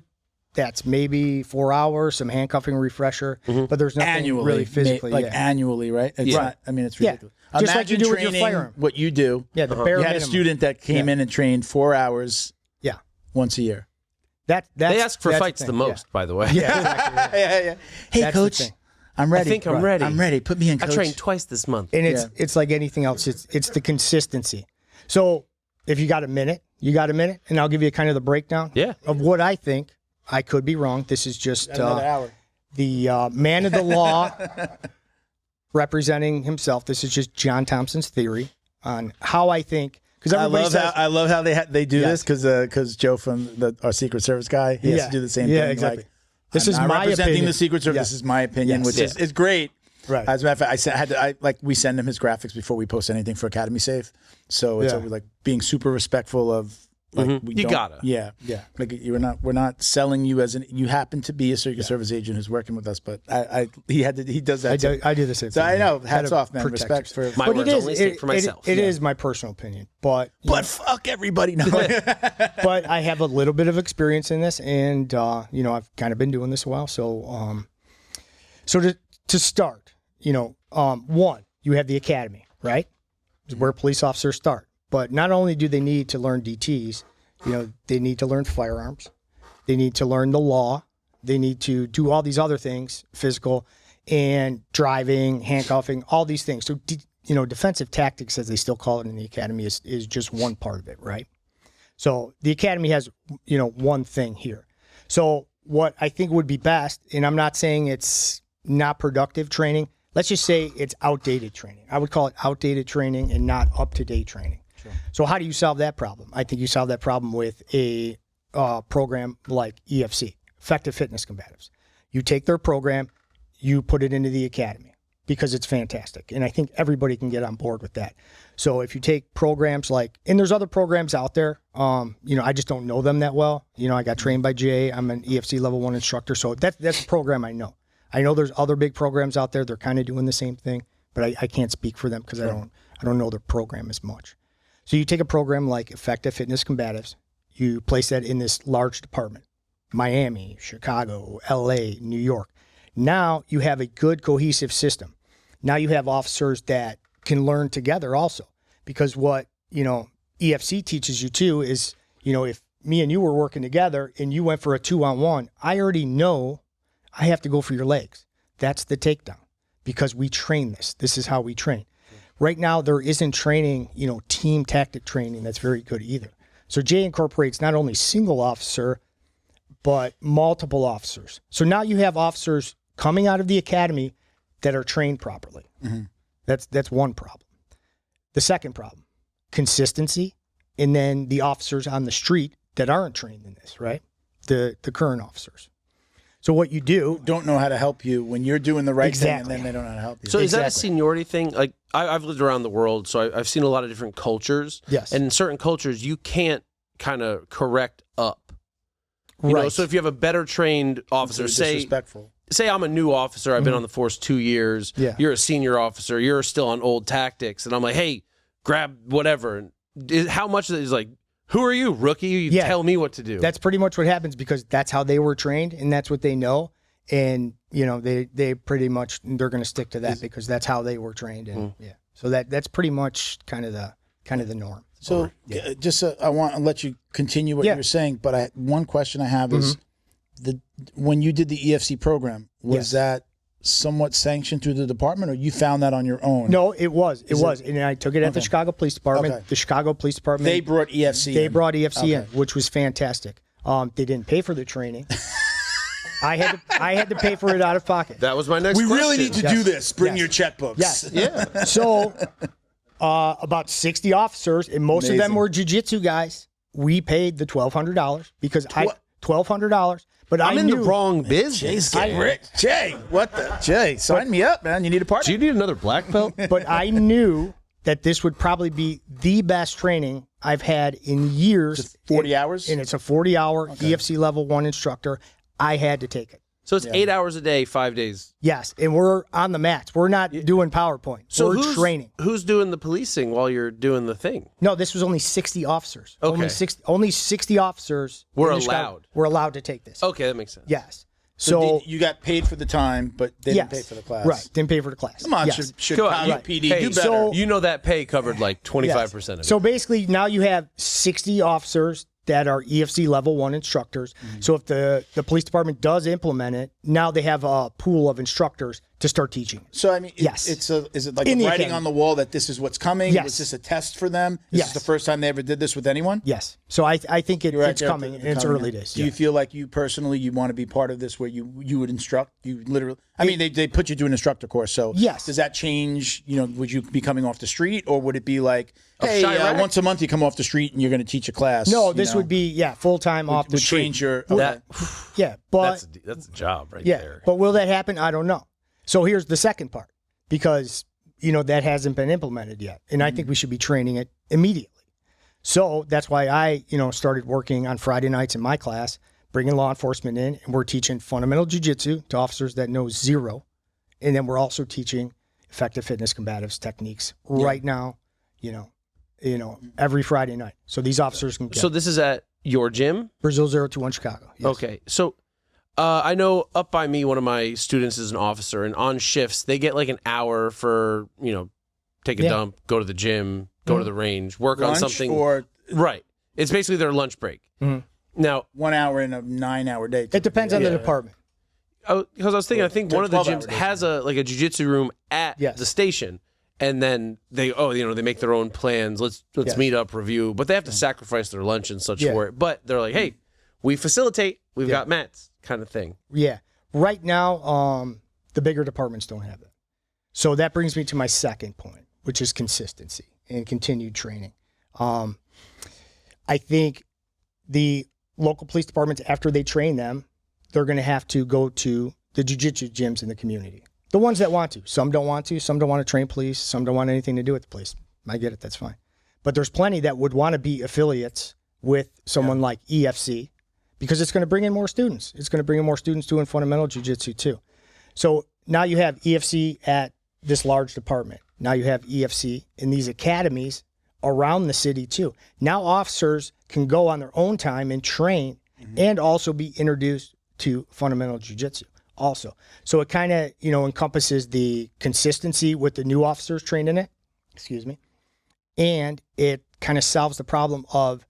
That's maybe 4 hours, some handcuffing refresher, but there's nothing annually, really physically. Annually, right? It's not, I mean, it's ridiculous. Yeah. Just like you do with your firearm. What you do. Yeah, the bare You had minimum. a student that came in and trained 4 hours once a year. They ask for fights the most, by the way. Yeah, exactly. Yeah. Hey, that's coach, I'm ready. I think I'm ready. I'm ready. Put me in, coach. I trained twice this month. And it's like anything else. It's the consistency. So if you got a minute, and I'll give you kind of the breakdown of what I think. I could be wrong. This is just the man of the law representing himself. This is just John Thompson's theory on how I think. Because I love how they do this because Joe from our Secret Service guy, he has to do the same thing. Yeah, exactly. Like, this is my representing opinion. the Secret Service. This is my opinion, which is great. Right. As a matter of fact, we send him his graphics before we post anything for Academy Safe. So it's always like being super respectful of. Like you gotta. Yeah. Like we're not selling you you happen to be a Secret Service agent who's working with us, but he does that. I do the same thing. So I know. Hats off, man. Respect for my words. Only speak for myself. It is my personal opinion, but fuck everybody. No. But I have a little bit of experience in this, and I've kind of been doing this a while. So to start, one, you have the academy, right? It's where police officers start. But not only do they need to learn DTs, they need to learn firearms. They need to learn the law. They need to do all these other things, physical and driving, handcuffing, all these things. So, defensive tactics, as they still call it in the academy, is just one part of it, right? So the academy has, one thing here. So what I think would be best, and I'm not saying it's not productive training. Let's just say it's outdated training. I would call it outdated training and not up-to-date training. So how do you solve that problem? I think you solve that problem with a program like EFC, Effective Fitness Combatives. You take their program, you put it into the academy because it's fantastic. And I think everybody can get on board with that. So if you take programs and there's other programs out there, I just don't know them that well. I got trained by Jay. I'm an EFC level 1 instructor. So that's a program I know. I know there's other big programs out there. They're kind of doing the same thing. but I can't speak for them because I don't know their program as much. So you take a program like Effective Fitness Combatives, you place that in this large department, Miami, Chicago, LA, New York. Now you have a good cohesive system. Now you have officers that can learn together also, because what, EFC teaches you too is, if me and you were working together and you went for a 2-on-1, I already know I have to go for your legs. That's the takedown, because we train this. This is how we train. Right now, there isn't training, team tactic training that's very good either. So Jay incorporates not only single officer, but multiple officers. So now you have officers coming out of the academy that are trained properly. Mm-hmm. That's one problem. The second problem, consistency, and then the officers on the street that aren't trained in this, right? The current officers. So what you do... don't know how to help you when you're doing the right thing, and then they don't know how to help you. So is that a seniority thing? Like, I've lived around the world, so I've seen a lot of different cultures. Yes. And in certain cultures, you can't kind of correct up. Right. So if you have a better trained officer, say I'm a new officer, I've been on the force 2 years, you're a senior officer, you're still on old tactics, and I'm like, hey, grab whatever. How much of it is like, who are you, rookie? You tell me what to do. That's pretty much what happens, because that's how they were trained and that's what they know. And, they pretty much, they're going to stick to that because that's how they were trained. And so that's pretty much kind of the norm. So I want to let you continue what you were saying, but one question I have is when you did the EFC program, was that somewhat sanctioned through the department, or you found that on your own? No, it was. And I took it at the Chicago Police Department. Okay. The Chicago Police Department. They brought EFC They brought EFC in, which was fantastic. They didn't pay for the training. I had to pay for it out of pocket. That was my next question. We really need to do this. Bring your checkbooks. Yes. Yeah. So about 60 officers, and most of them were jiu-jitsu guys. We paid the $1,200 because $1,200. But I'm in the wrong business. Jay, sign me up, man. You need a partner. Do you need another black belt? But I knew that this would probably be the best training I've had in years. Just 40 hours? And it's a 40-hour EFC level 1 instructor. I had to take it. So it's 8 hours a day, 5 days. Yes, and we're on the mats. We're not doing PowerPoint. So we're training. Who's doing the policing while you're doing the thing? No, this was only 60 officers. Okay. Only 60 officers were allowed. Were allowed to take this. Okay, that makes sense. Yes. So you got paid for the time, but they didn't pay for the class. Right, didn't pay for the class. Come on, should PD do better? So, you know that pay covered like 25% of it. So basically, now you have 60 officers that are EFC level 1 instructors. Mm-hmm. So if the police department does implement it, now they have a pool of instructors to start teaching. So I mean, is it like a writing on the wall that this is what's coming? Yes. Was this a test for them? Is this the first time they ever did this with anyone? Yes. So I think it's coming, and it's early days. Do you feel like you personally, you want to be part of this where you would instruct? You literally, I mean, they put you through an instructor course. So does that change? Would you be coming off the street, or would it be like, hey, once a month you come off the street and you're going to teach a class? No, this would be full time off the street. Change your but that's a job right there. But will that happen? I don't know. So here's the second part, because that hasn't been implemented yet, and I think we should be training it immediately. So that's why I started working on Friday nights in my class, bringing law enforcement in, and we're teaching fundamental jiu-jitsu to officers that know zero, and then we're also teaching effective fitness combatives techniques right now. Every Friday night. So these officers can get. So this is at your gym? Brazil 021 Chicago. Yes. Okay. So I know up by me, one of my students is an officer, and on shifts, they get like an hour for, take a dump, go to the gym, go to the range, work on something. Right. It's basically their lunch break. Mm-hmm. Now, 1 hour in a 9-hour day. It depends on the department. Because I was thinking, I think one of the gyms has a jiu-jitsu room at the station. And then they make their own plans. Let's meet up, review. But they have to sacrifice their lunch and such for it. But they're like, hey, we facilitate. We've got mats, kind of thing. Yeah. Right now, the bigger departments don't have that. So that brings me to my second point, which is consistency and continued training. I think the local police departments, after they train them, they're going to have to go to the jiu-jitsu gyms in the community. The ones that want to. Some don't want to. Some don't want to train police. Some don't want anything to do with the police. I get it. That's fine. But there's plenty that would want to be affiliates with someone like EFC, because it's going to bring in more students. It's going to bring in more students doing fundamental jiu-jitsu too. So now you have EFC at this large department. Now you have EFC and these academies around the city too. Now officers can go on their own time and train and also be introduced to fundamental jiu-jitsu also. So it kind of, encompasses the consistency with the new officers trained in it, and it kind of solves the problem of,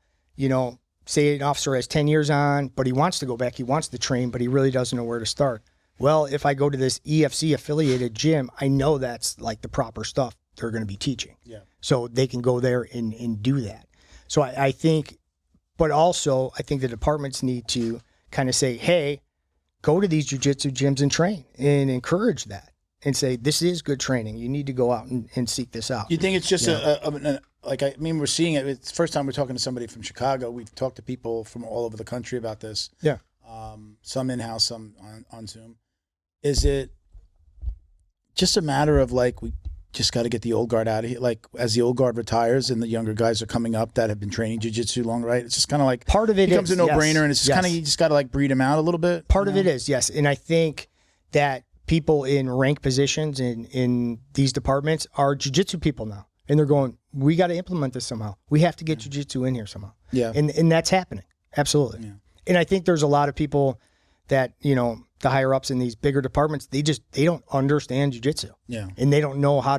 say an officer has 10 years on, but he wants to go back, he wants to train, but he really doesn't know where to start. Well, if I go to this EFC affiliated gym, I know that's like the proper stuff they're going to be teaching. Yeah. So they can go there and do that. So I think, but also I think the departments need to kind of say, hey, go to these jiu-jitsu gyms and train and encourage that and say, this is good training. You need to go out and seek this out. You think it's just we're seeing it. It's the first time we're talking to somebody from Chicago. We've talked to people from all over the country about this. Yeah. Some in-house, some on Zoom. Is it just a matter of like, we just got to get the old guard out of here? Like as the old guard retires and the younger guys are coming up that have been training jiu-jitsu long, right? It's just kind of like part of it becomes a no-brainer, yes, and it's just kind of, you just got to like breed them out a little bit. Part of it is, yes. And I think that people in rank positions in these departments are jiu-jitsu people now. And they're going, we got to implement this somehow. We have to get jiu-jitsu in here somehow. Yeah. And that's happening. Absolutely. Yeah. And I think there's a lot of people that, the higher ups in these bigger departments, they don't understand jiu-jitsu. Yeah. And they don't know how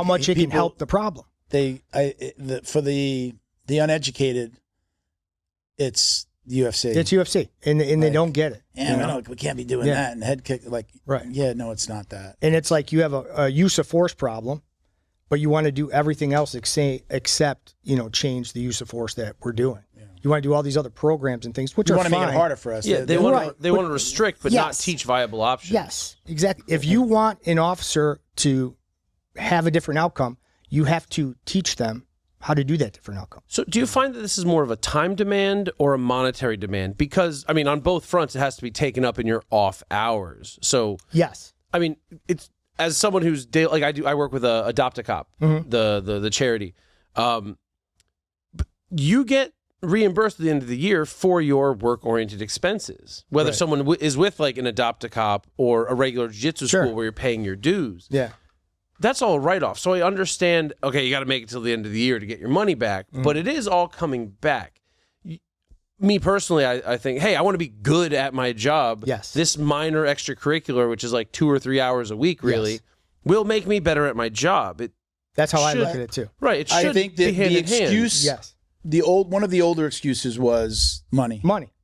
much it can help the problem. For the uneducated, it's UFC. It's UFC. And they don't get it. Yeah, we can't be doing that and head kick. Like, right. Yeah, no, it's not that. And it's like you have a use of force problem, but you want to do everything else except, change the use of force that we're doing. Yeah. You want to do all these other programs and things, which are fine. You want to make it harder for us. Yeah, they want to restrict, but not teach viable options. Yes, exactly. If you want an officer to have a different outcome, you have to teach them how to do that different outcome. So do you find that this is more of a time demand or a monetary demand? Because, on both fronts, it has to be taken up in your off hours. So, yes. It's, as someone who's I work with Adopt a Cop, the charity. You get reimbursed at the end of the year for your work-oriented expenses, whether someone is with like an Adopt a Cop or a regular jiu-jitsu school where you're paying your dues. Yeah, that's all write-off. So I understand. Okay, you got to make it till the end of the year to get your money back, but it is all coming back. Me personally, I think, hey, I want to be good at my job. Yes. This minor extracurricular, which is like 2 or 3 hours a week, really, will make me better at my job. That's how I look at it too. Right. It should I think be hand the in hand. excuse, yes. One of the older excuses was money. Money.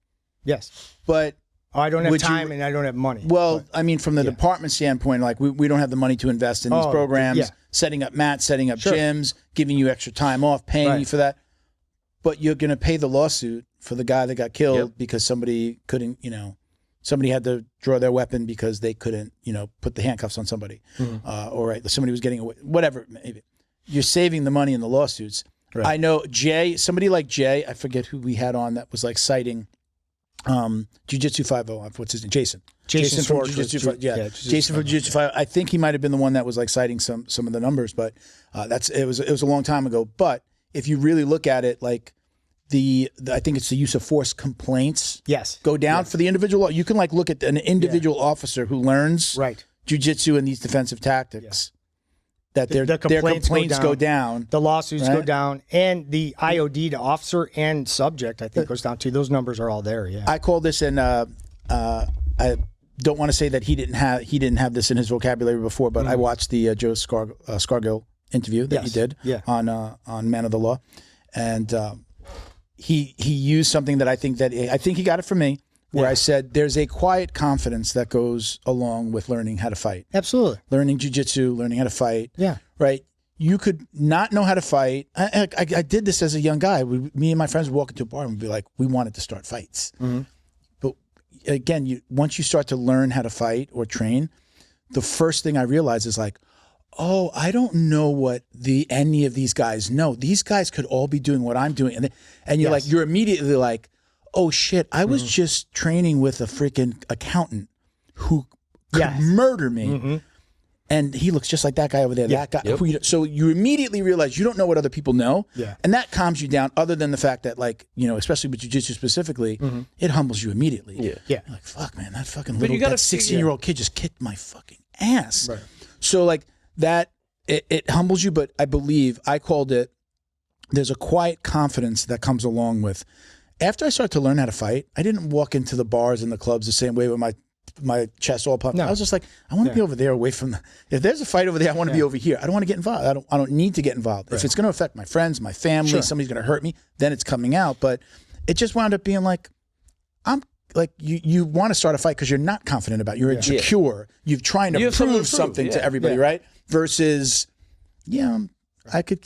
Yes. But I don't have time and I don't have money. Well, from the department standpoint, like we don't have the money to invest in these programs, setting up mats, setting up gyms, giving you extra time off, paying you for that. But you're going to pay the lawsuit for the guy that got killed because somebody couldn't, somebody had to draw their weapon because they couldn't, put the handcuffs on somebody. Or somebody was getting away, whatever. Maybe. You're saving the money in the lawsuits. Right. I know somebody like Jay, I forget who we had on that was like citing Jiu-Jitsu 50. What's his name? Jason from Jiu-Jitsu 50. Yeah, Jason from Jiu-Jitsu 50. I think he might have been the one that was like citing some of the numbers, but it was a long time ago. But if you really look at it, like I think it's the use of force complaints. Yes. Go down for the individual. You can like look at an individual officer who learns Jiu-Jitsu and these defensive tactics. That their complaints go down. The lawsuits go down. And the IOD to officer and subject, I think, goes down too. Those numbers are all there, I call this, and I don't want to say that he didn't have this in his vocabulary before, but I watched the Joe Scargill interview that you did on Man of the Law. And he used something that I think he got it from me, where I said there's a quiet confidence that goes along with learning how to fight. Absolutely. Learning jiu-jitsu, learning how to fight. Yeah. Right? You could not know how to fight. I did this as a young guy. Me and my friends would walk into a bar and we'd be like, we wanted to start fights. But again, once you start to learn how to fight or train, the first thing I realized is like, oh, I don't know what any of these guys know. These guys could all be doing what I'm doing. And you're you're immediately like, oh shit, I was just training with a freaking accountant who could murder me. And he looks just like that guy over there. That guy. So you immediately realize you don't know what other people know. Yeah. And that calms you down, other than the fact that, like, especially with jiu-jitsu specifically, it humbles you immediately. Yeah. You're like, fuck, man, that fucking that 16-year-old kid just kicked my fucking ass. Right. So like that it humbles you, but I believe I called it, there's a quiet confidence that comes along with, after I started to learn how to fight, I didn't walk into the bars and the clubs the same way with my chest all pumped. No. I was just like, I want to be over there away from if there's a fight over there, I want to be over here. I don't want to get involved. I don't need to get involved. If it's going to affect my friends, my family, somebody's going to hurt me, then it's coming out. But it just wound up being like, I'm like, you want to start a fight because you're not confident about it. You're insecure. You're trying to prove something to everybody, right? Versus, I could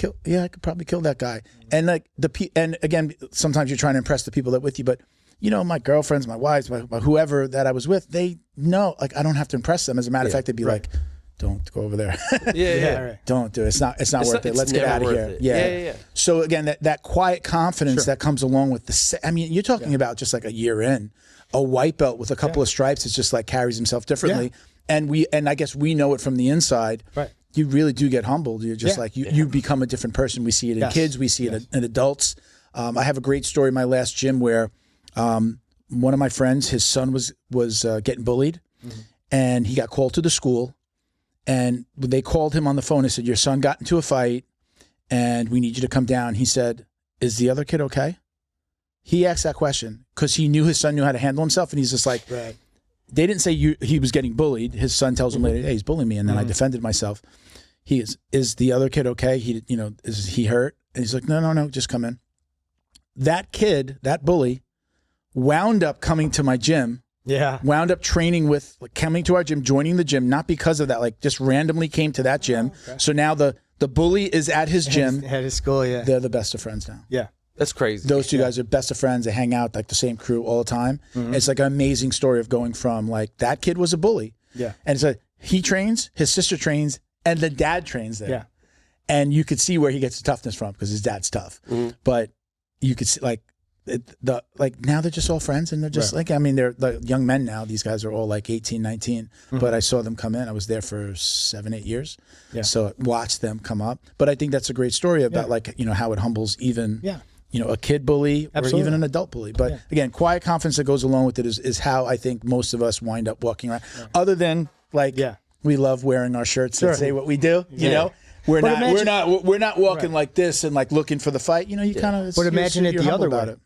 probably kill that guy. And like and again, sometimes you're trying to impress the people that with you, but my girlfriends, my wives, my whoever that I was with, they know, like, I don't have to impress them. As a matter of fact, they'd be like, don't go over there. Don't do it. It's not worth it. Let's get out of here. Yeah. So again, that quiet confidence that comes along with you're talking about just like a year in, a white belt with a couple of stripes, it's just like carries himself differently. And I guess we know it from the inside. Right. You really do get humbled. You're just like, you become a different person. We see it in kids. We see it in adults. I have a great story in my last gym where one of my friends, his son was getting bullied, and he got called to the school, and they called him on the phone and said, your son got into a fight and we need you to come down. He said, is the other kid okay? He asked that question because he knew his son knew how to handle himself, and he's just like, they didn't say he was getting bullied. His son tells him later, hey, he's bullying me, and then I defended myself. Is the other kid okay? Is he hurt? And he's like, no, just come in. That kid, that bully, wound up coming to my gym. Wound up training coming to our gym, joining the gym, not because of that, like just randomly came to that gym. So now the bully is at his gym. At his school, They're the best of friends now. That's crazy. Those two guys are best of friends. They hang out like the same crew all the time. It's like an amazing story of going from like that kid was a bully. And it's like he trains, his sister trains, and the dad trains there. And you could see where he gets the toughness from because his dad's tough. But you could see now they're just all friends, and they're just they're the young men now. These guys are all like 18, 19. But I saw them come in. I was there for 7-8 years. So I watched them come up. But I think that's a great story about how it humbles even a kid bully or even an adult bully. But again, quiet confidence that goes along with it is how I think most of us wind up walking around. Other than we love wearing our shirts that say what we do, you know. We're not walking like this and like looking for the fight. You kind of. But imagine it the other way.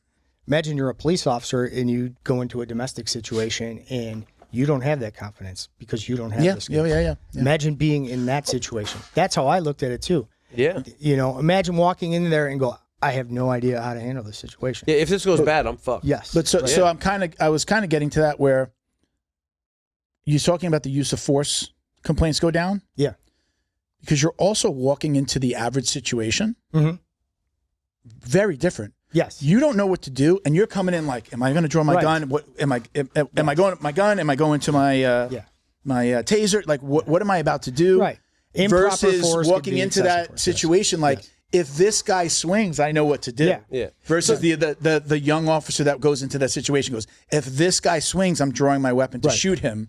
Imagine you're a police officer and you go into a domestic situation and you don't have that confidence because you don't have the skills. Imagine being in that situation. That's how I looked at it too. Imagine walking in there and go, I have no idea how to handle this situation. If this goes bad, I'm fucked. But so I was kind of getting to that where you're talking about the use of force complaints go down. Because you're also walking into the average situation. Very different. You don't know what to do, and you're coming in like, am I going to draw my gun? What am I going my gun? Am I going to my my taser? Like what am I about to do? Versus walking into that situation like, if this guy swings, I know what to do. Versus the young officer that goes into that situation goes, if this guy swings, I'm drawing my weapon to shoot him.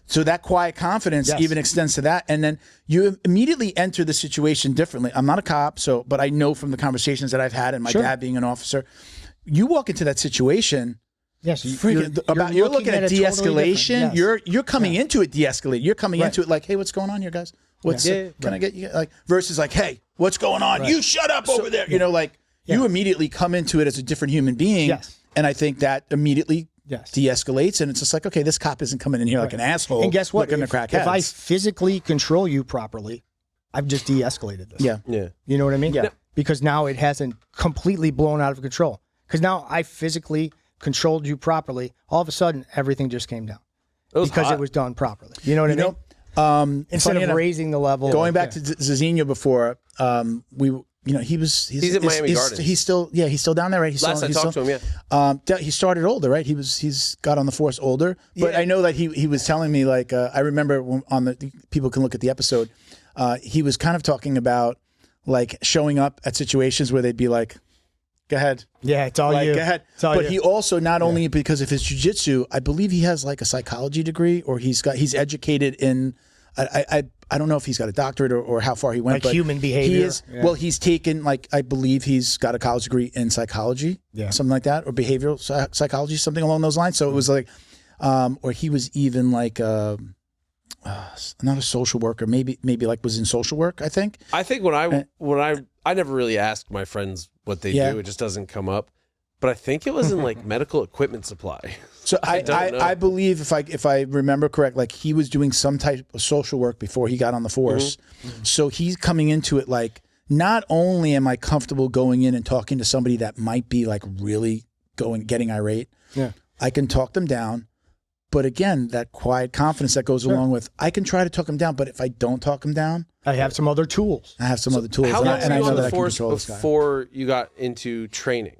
So that quiet confidence even extends to that. And then you immediately enter the situation differently. I'm not a cop, but I know from the conversations that I've had and my dad being an officer, you walk into that situation. You're looking at de-escalation. Totally you're coming into it de-escalate. You're coming into it like, hey, what's going on here, guys? Can I get you versus like, hey, what's going on? You shut up over there. You immediately come into it as a different human being. And I think that immediately de-escalates, and it's just like, okay, this cop isn't coming in here like an asshole. And guess what? If I physically control you properly, I've just de-escalated this. You know what I mean? Because now it hasn't completely blown out of control. Because now I physically controlled you properly. All of a sudden, everything just came down because it was done properly. You know what I mean? Instead of raising the level, going back to Zizinho before, he's at Miami Gardens. He's still down there, right? Last I talked to him, he started older, right? He's got on the force older, but I know that he was telling me like I remember people can look at the episode. He was kind of talking about like showing up at situations where they'd be like, go ahead. Yeah, it's all you. Go ahead. But he also, not only because of his jiu-jitsu, I believe he has like a psychology degree, or he's educated in, I don't know if he's got a doctorate or how far he went. Like human behavior. He's taken I believe he's got a college degree in psychology, something like that, or behavioral psychology, something along those lines. So it was like, or he was even like, not a social worker, maybe like was in social work, I think. I think when I never really asked my friends what they do, it just doesn't come up. But I think it was in like medical equipment supply. So I believe if I remember correct, like he was doing some type of social work before he got on the force. So he's coming into it like, not only am I comfortable going in and talking to somebody that might be like really getting irate, I can talk them down. But again, that quiet confidence that goes along with, I can try to talk them down, but if I don't talk them down, I have some other tools. I have some other tools. How long were you on the I force before you got into training?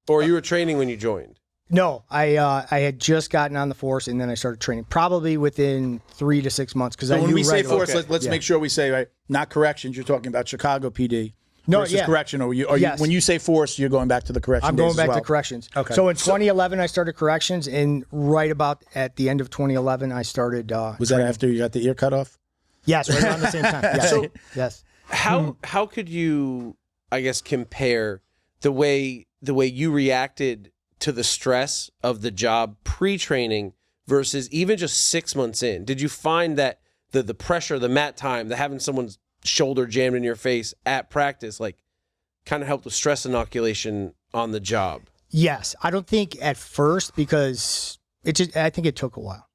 Or you were training when you joined? No, I had just gotten on the force and then I started training probably within 3 to 6 months. Because when we say force, let's make sure we say, right, not corrections. You're talking about Chicago PD. No, versus correction, or when you say force, you're going back to the correction. I'm going back to corrections. Okay. So in 2011, I started corrections, and right about at the end of 2011, I started. Was that after you got the ear cut off? Yes, right around the same time. Yes. So, yes. How could you, I guess, compare the way you reacted to the stress of the job pre-training versus even just 6 months in? Did you find that the pressure, the mat time, the having someone's shoulder jammed in your face at practice, like kind of helped with stress inoculation on the job? Yes. I don't think at first, because I think it took a while.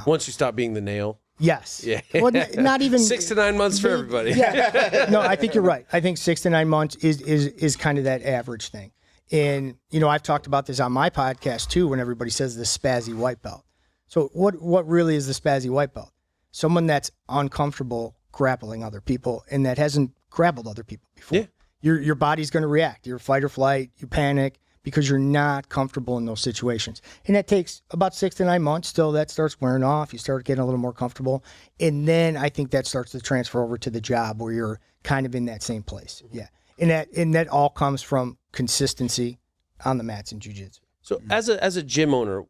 Once you stop being the nail? Yes. Yeah. Well, not even 6 to 9 months for everybody. Yeah. No, I think you're right. I think 6 to 9 months is kind of that average thing. And, I've talked about this on my podcast too, when everybody says the spazzy white belt. So what really is the spazzy white belt? Someone that's uncomfortable grappling other people and that hasn't grappled other people before. Yeah. Your body's going to react. You're fight or flight, you panic because you're not comfortable in those situations. And that takes about 6 to 9 months. Still, that starts wearing off. You start getting a little more comfortable. And then I think that starts to transfer over to the job where you're kind of in that same place. Yeah. And that all comes from consistency on the mats in jiu-jitsu. So as a gym owner,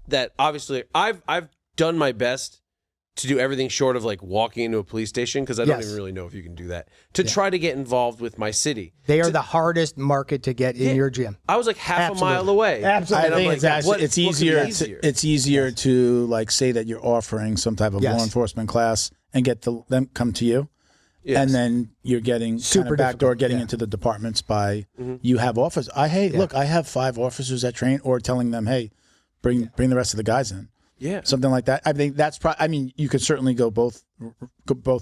that obviously I've done my best to do everything short of like walking into a police station, because I don't even really know if you can do that, to try to get involved with my city. They are the hardest market to get in your gym. I was like half a mile away. Absolutely. I think it's easier to like say that you're offering some type of law enforcement class and get them come to you. Yes. And then you're getting kind of backdoor getting into the departments by you have officers. Look, I have 5 officers that train, or telling them, hey, bring the rest of the guys in. Yeah, something like that. I think that's probably. I mean, you could certainly go both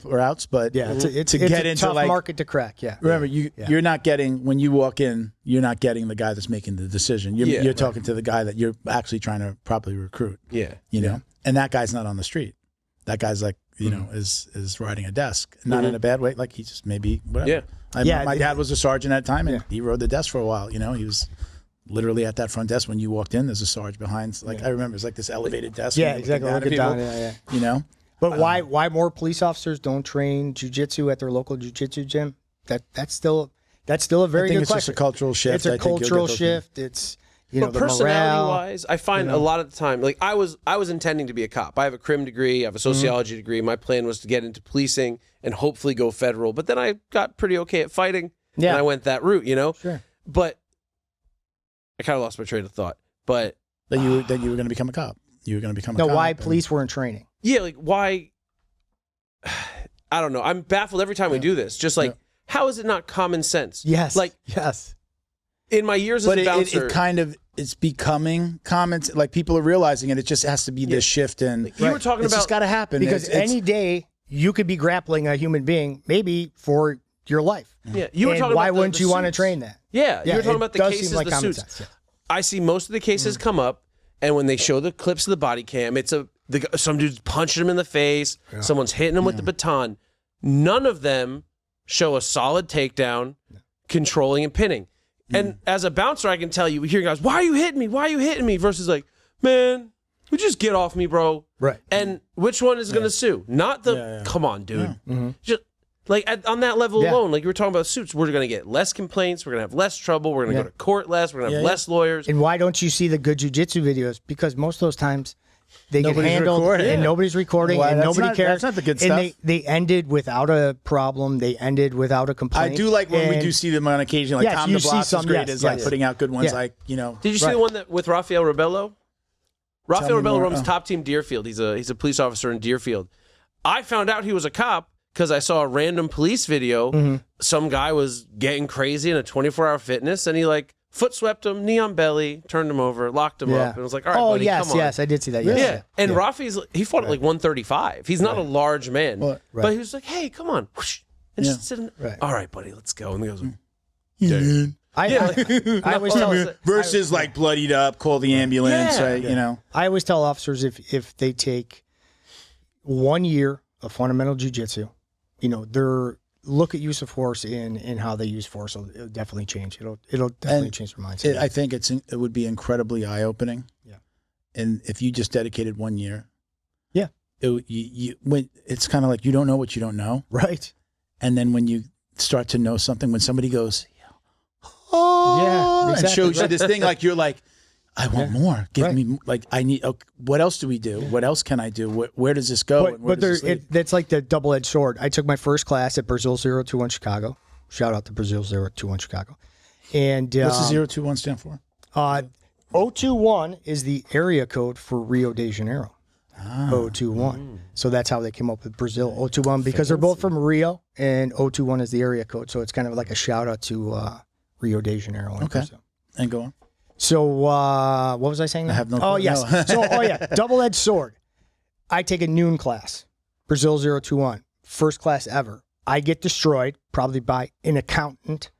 routes, but it's a tough market to crack. Yeah, remember you're not getting, when you walk in, you're not getting the guy that's making the decision. You're talking to the guy that you're actually trying to properly recruit. Yeah, you know, and that guy's not on the street. That guy's like is riding a desk, not in a bad way. Like he just maybe whatever. Yeah, my dad was a sergeant at the time, and he rode the desk for a while. You know, he was literally at that front desk when you walked in. There's a sarge behind. Like I remember, it's like this elevated desk. Yeah, exactly. Look down. Yeah. You know, but why more police officers don't train jiu-jitsu at their local jiu-jitsu gym? That's still a very good question. It's just a cultural shift. It's a cultural shift. It's but the personality-wise, I find a lot of the time, like I was intending to be a cop. I have a crim degree, I have a sociology degree. My plan was to get into policing and hopefully go federal. But then I got pretty okay at fighting, and I went that route. You know, but I kind of lost my train of thought. But that you were going to become a cop. You were going to become a cop. No, why police weren't training? Yeah, like why? I don't know. I'm baffled every time we do this. Just like, how is it not common sense? Yes. Like in my years as a bouncer, it's becoming common. Like people are realizing it. It just has to be this shift in. Like, you were talking it's about, just got to happen because any day you could be grappling a human being, maybe for your life. Yeah, you were talking why about wouldn't you want to train that? Yeah, you were talking about the cases, like the suits. Sense, I see most of the cases come up, and when they show the clips of the body cam, it's some dude's punching him in the face, someone's hitting him with the baton. None of them show a solid takedown, controlling and pinning. And as a bouncer, I can tell you, hearing guys, why are you hitting me? Why are you hitting me? Versus like, man, would you just get off me, bro? Right. And which one is going to sue? Not the, come on, dude. Just like on that level alone, like you were talking about suits, we're going to get less complaints. We're going to have less trouble. We're going to go to court less. We're going to have less lawyers. And why don't you see the good jiu-jitsu videos? Because most of those times they get handled and nobody's recording and nobody cares. That's not the good stuff. And they ended without a problem. They ended without a complaint. I do like when we do see them on occasion. Like Tom DeBlas is great as like putting out good ones. Like, you know. Did you see the one that with Rafael Rebello? Rafael me Rebello more. runs Top Team Deerfield. He's a police officer in Deerfield. I found out he was a cop because I saw a random police video. Some guy was getting crazy in a 24-hour fitness, and he like foot swept him, knee on belly, turned him over, locked him up, and was like, all right, buddy, come on. Yes, I did see that. Yes. Yeah, and Rafi's, he fought at like 135. He's not a large man, but he was like, hey, come on. Whoosh, and just sitting there. All right, buddy, let's go. And he goes, dude. I always tell versus like bloodied up, call the ambulance, right? You know, I always tell officers if they take 1 year of fundamental jiu-jitsu, you know, their look at use of force and how they use force, it'll definitely change. It'll definitely change their mindset. I think it would be incredibly eye opening. Yeah, and if you just dedicated 1 year, it's kind of like you don't know what you don't know, right? And then when you start to know something, when somebody goes, exactly, and shows you this thing, like you're like, I want more. Give me, like, I need. Okay, what else do we do? What else can I do? Where does this go? But that's like the double-edged sword. I took my first class at Brazil 021 Chicago. Shout out to Brazil 021 Chicago. And what's the 021 stand for? 021 is the area code for Rio de Janeiro. 021. So that's how they came up with Brazil 021 because they're both from Rio, and 021 is the area code. So it's kind of like a shout out to Rio de Janeiro. Okay. Brazil. And go on. So what was I saying? I have no clue. Oh, yes. No. Double-edged sword. I take a noon class, Brazil 021, first class ever. I get destroyed probably by an accountant.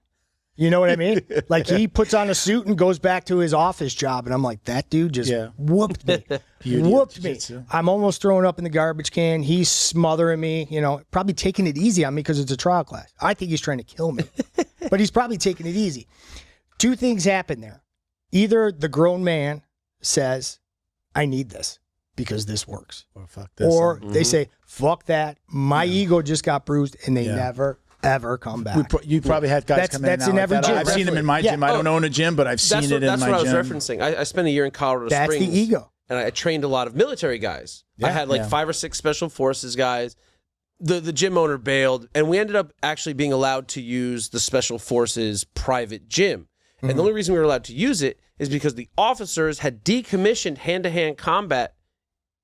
You know what I mean? Like he puts on a suit and goes back to his office job, and I'm like, that dude just whooped me. Whooped me. I'm almost throwing up in the garbage can. He's smothering me, you know, probably taking it easy on me because it's a trial class. I think he's trying to kill me, but he's probably taking it easy. Two things happen there. Either the grown man says, I need this because this works. Or fuck this. Or they say, fuck that. My ego just got bruised, and they never, ever come back. You probably had guys come in. That's in every gym. I've seen them in my gym. I don't own a gym, but I've seen it in my gym. That's what I was referencing. I spent a year in Colorado Springs. That's the ego. And I trained a lot of military guys. I had like 5 or 6 special forces guys. The gym owner bailed, and we ended up actually being allowed to use the special forces private gym. And the only reason we were allowed to use it is because the officers had decommissioned hand-to-hand combat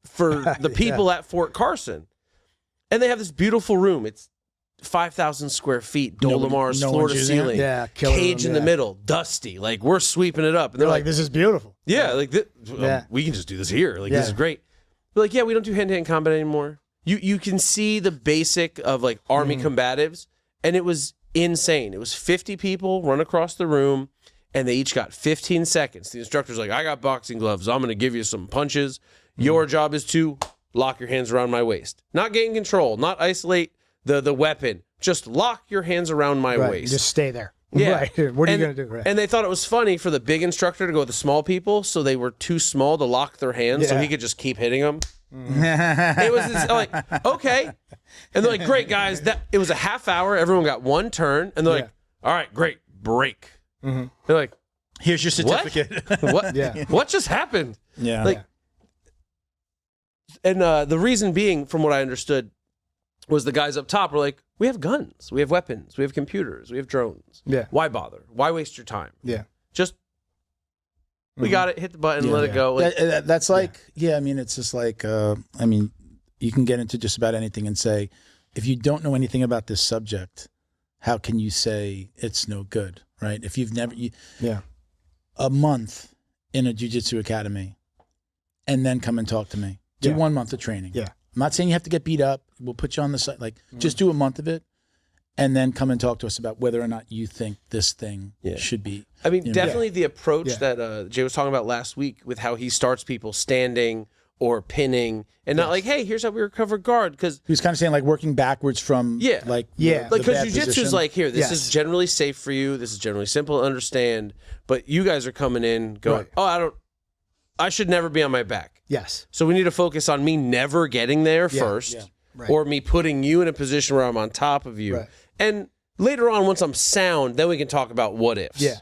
for the people at Fort Carson. And they have this beautiful room. It's 5,000 square feet, Dolomar's floor to ceiling, cage in the middle, dusty. Like, we're sweeping it up. And they're like, this is beautiful. Yeah, like, we can just do this here. Like, this is great. But like, we don't do hand-to-hand combat anymore. You can see the basic of, like, Army combatives, and it was insane. It was 50 people run across the room, and they each got 15 seconds. The instructor's like, I got boxing gloves. I'm going to give you some punches. Your job is to lock your hands around my waist. Not gain control, not isolate the weapon. Just lock your hands around my waist. Just stay there. Yeah. Right. What are you going to do? Right. And they thought it was funny for the big instructor to go with the small people, so they were too small to lock their hands, so he could just keep hitting them. It was this, like, okay. And they're like, great, guys. It was a half hour. Everyone got one turn. And they're like, all right, great, break. They're like, here's your certificate. What? What just happened? Yeah. Like, and the reason being, from what I understood, was the guys up top were like, we have guns, we have weapons, we have computers, we have drones. Yeah. Why bother? Why waste your time? Yeah. Just, we got it, hit the button, let it go. Like, that's like, I mean, it's just like, I mean, you can get into just about anything and say, if you don't know anything about this subject, how can you say it's no good, right? If you've never, a month in a jiu-jitsu academy and then come and talk to me. Do 1 month of training. Yeah. I'm not saying you have to get beat up. We'll put you on the site. Like, just do a month of it and then come and talk to us about whether or not you think this thing should be. I mean, definitely the approach that Jay was talking about last week with how he starts people standing or pinning and not like, hey, here's how we recover guard. Because he was kind of saying like working backwards from like because jiu-jitsu is like, here, this is generally safe for you. This is generally simple to understand. But you guys are coming in going, I should never be on my back. Yes. So we need to focus on me never getting there first or me putting you in a position where I'm on top of you. Right. And later on, once I'm sound, then we can talk about what ifs. Yeah.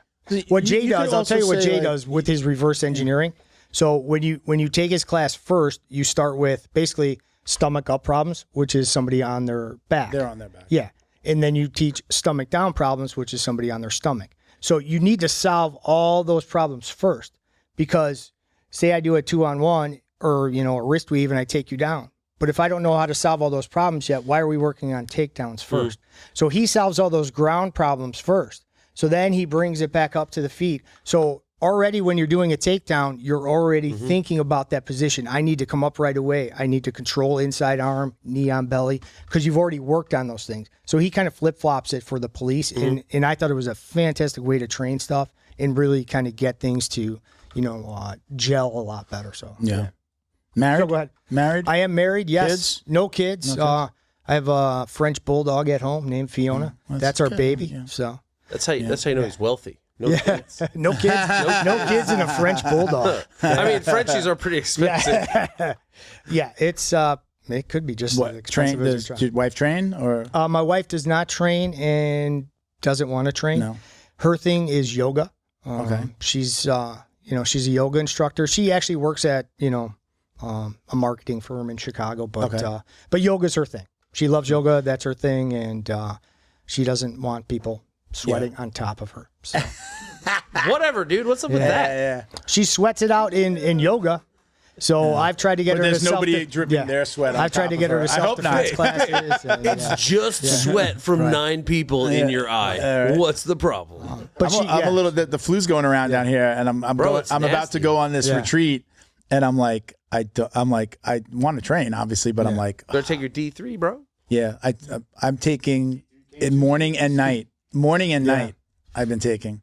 What Jay does, I'll tell you what Jay does with his reverse engineering. So when you take his class first, you start with basically stomach up problems, which is somebody on their back. They're on their back. Yeah. And then you teach stomach down problems, which is somebody on their stomach. So you need to solve all those problems first, because say I do a 2-on-1 or, a wrist weave and I take you down. But if I don't know how to solve all those problems yet, why are we working on takedowns first? So he solves all those ground problems first. So then he brings it back up to the feet. So already when you're doing a takedown, you're already thinking about that position. I need to come up right away. I need to control inside arm, knee on belly, because you've already worked on those things. So he kind of flip-flops it for the police. And I thought it was a fantastic way to train stuff and really kind of get things to, gel a lot better. So, yeah. Married? So go ahead. Married? I am married, yes. Kids? No kids. I have a French bulldog at home named Fiona. That's our baby. Yeah. So That's how you know he's wealthy. No kids. No kids. No kids and a French bulldog. I mean, Frenchies are pretty expensive. Yeah, it's it could be just as expensive as Does your wife train or? My wife does not train and doesn't want to train. No. Her thing is yoga. Okay. She's she's a yoga instructor. She actually works at a marketing firm in Chicago, but yoga's her thing. She loves yoga. That's her thing, and she doesn't want people sweating on top of her. So. Whatever, dude. What's up with that? Yeah. She sweats it out in yoga. So I've tried to get But her there's to nobody dripping their sweat on I've tried top to of get her her. to I hope not. self-defense classes. And, It's just sweat from 9 people in your eye. Right. What's the problem? but I'm a little. The flu's going around down here, and I'm it's about nasty. to go on this retreat, and I'm like, I want to train, obviously, but I'm like, Better take your D3, bro. yeah, I'm taking in morning and night. Morning and night, I've been taking.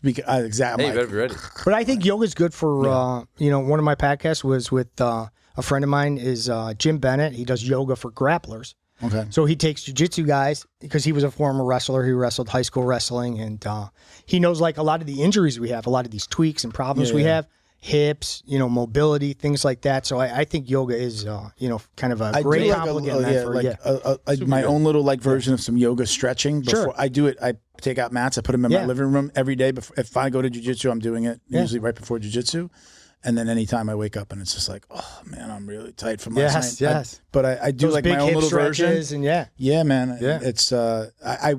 Because exactly. Hey, you better be ready. But I think yoga's good for one of my podcasts was with a friend of mine is Jim Bennett. He does yoga for grapplers. Okay. So he takes jiu-jitsu guys because he was a former wrestler. He wrestled high school wrestling, and he knows like a lot of the injuries we have, a lot of these tweaks and problems we have, hips, mobility, things like that. So I think yoga is kind of a great compliment my own little version of some yoga stretching. Before I do it, I take out mats. I put them in my living room every day. If I go to jiu-jitsu, I'm doing it usually right before jiu-jitsu. And then anytime I wake up and it's just like, oh man, I'm really tight from last night. Yes. But I do Those like big my own hip little version. stretches and Yeah, man. Yeah. It's I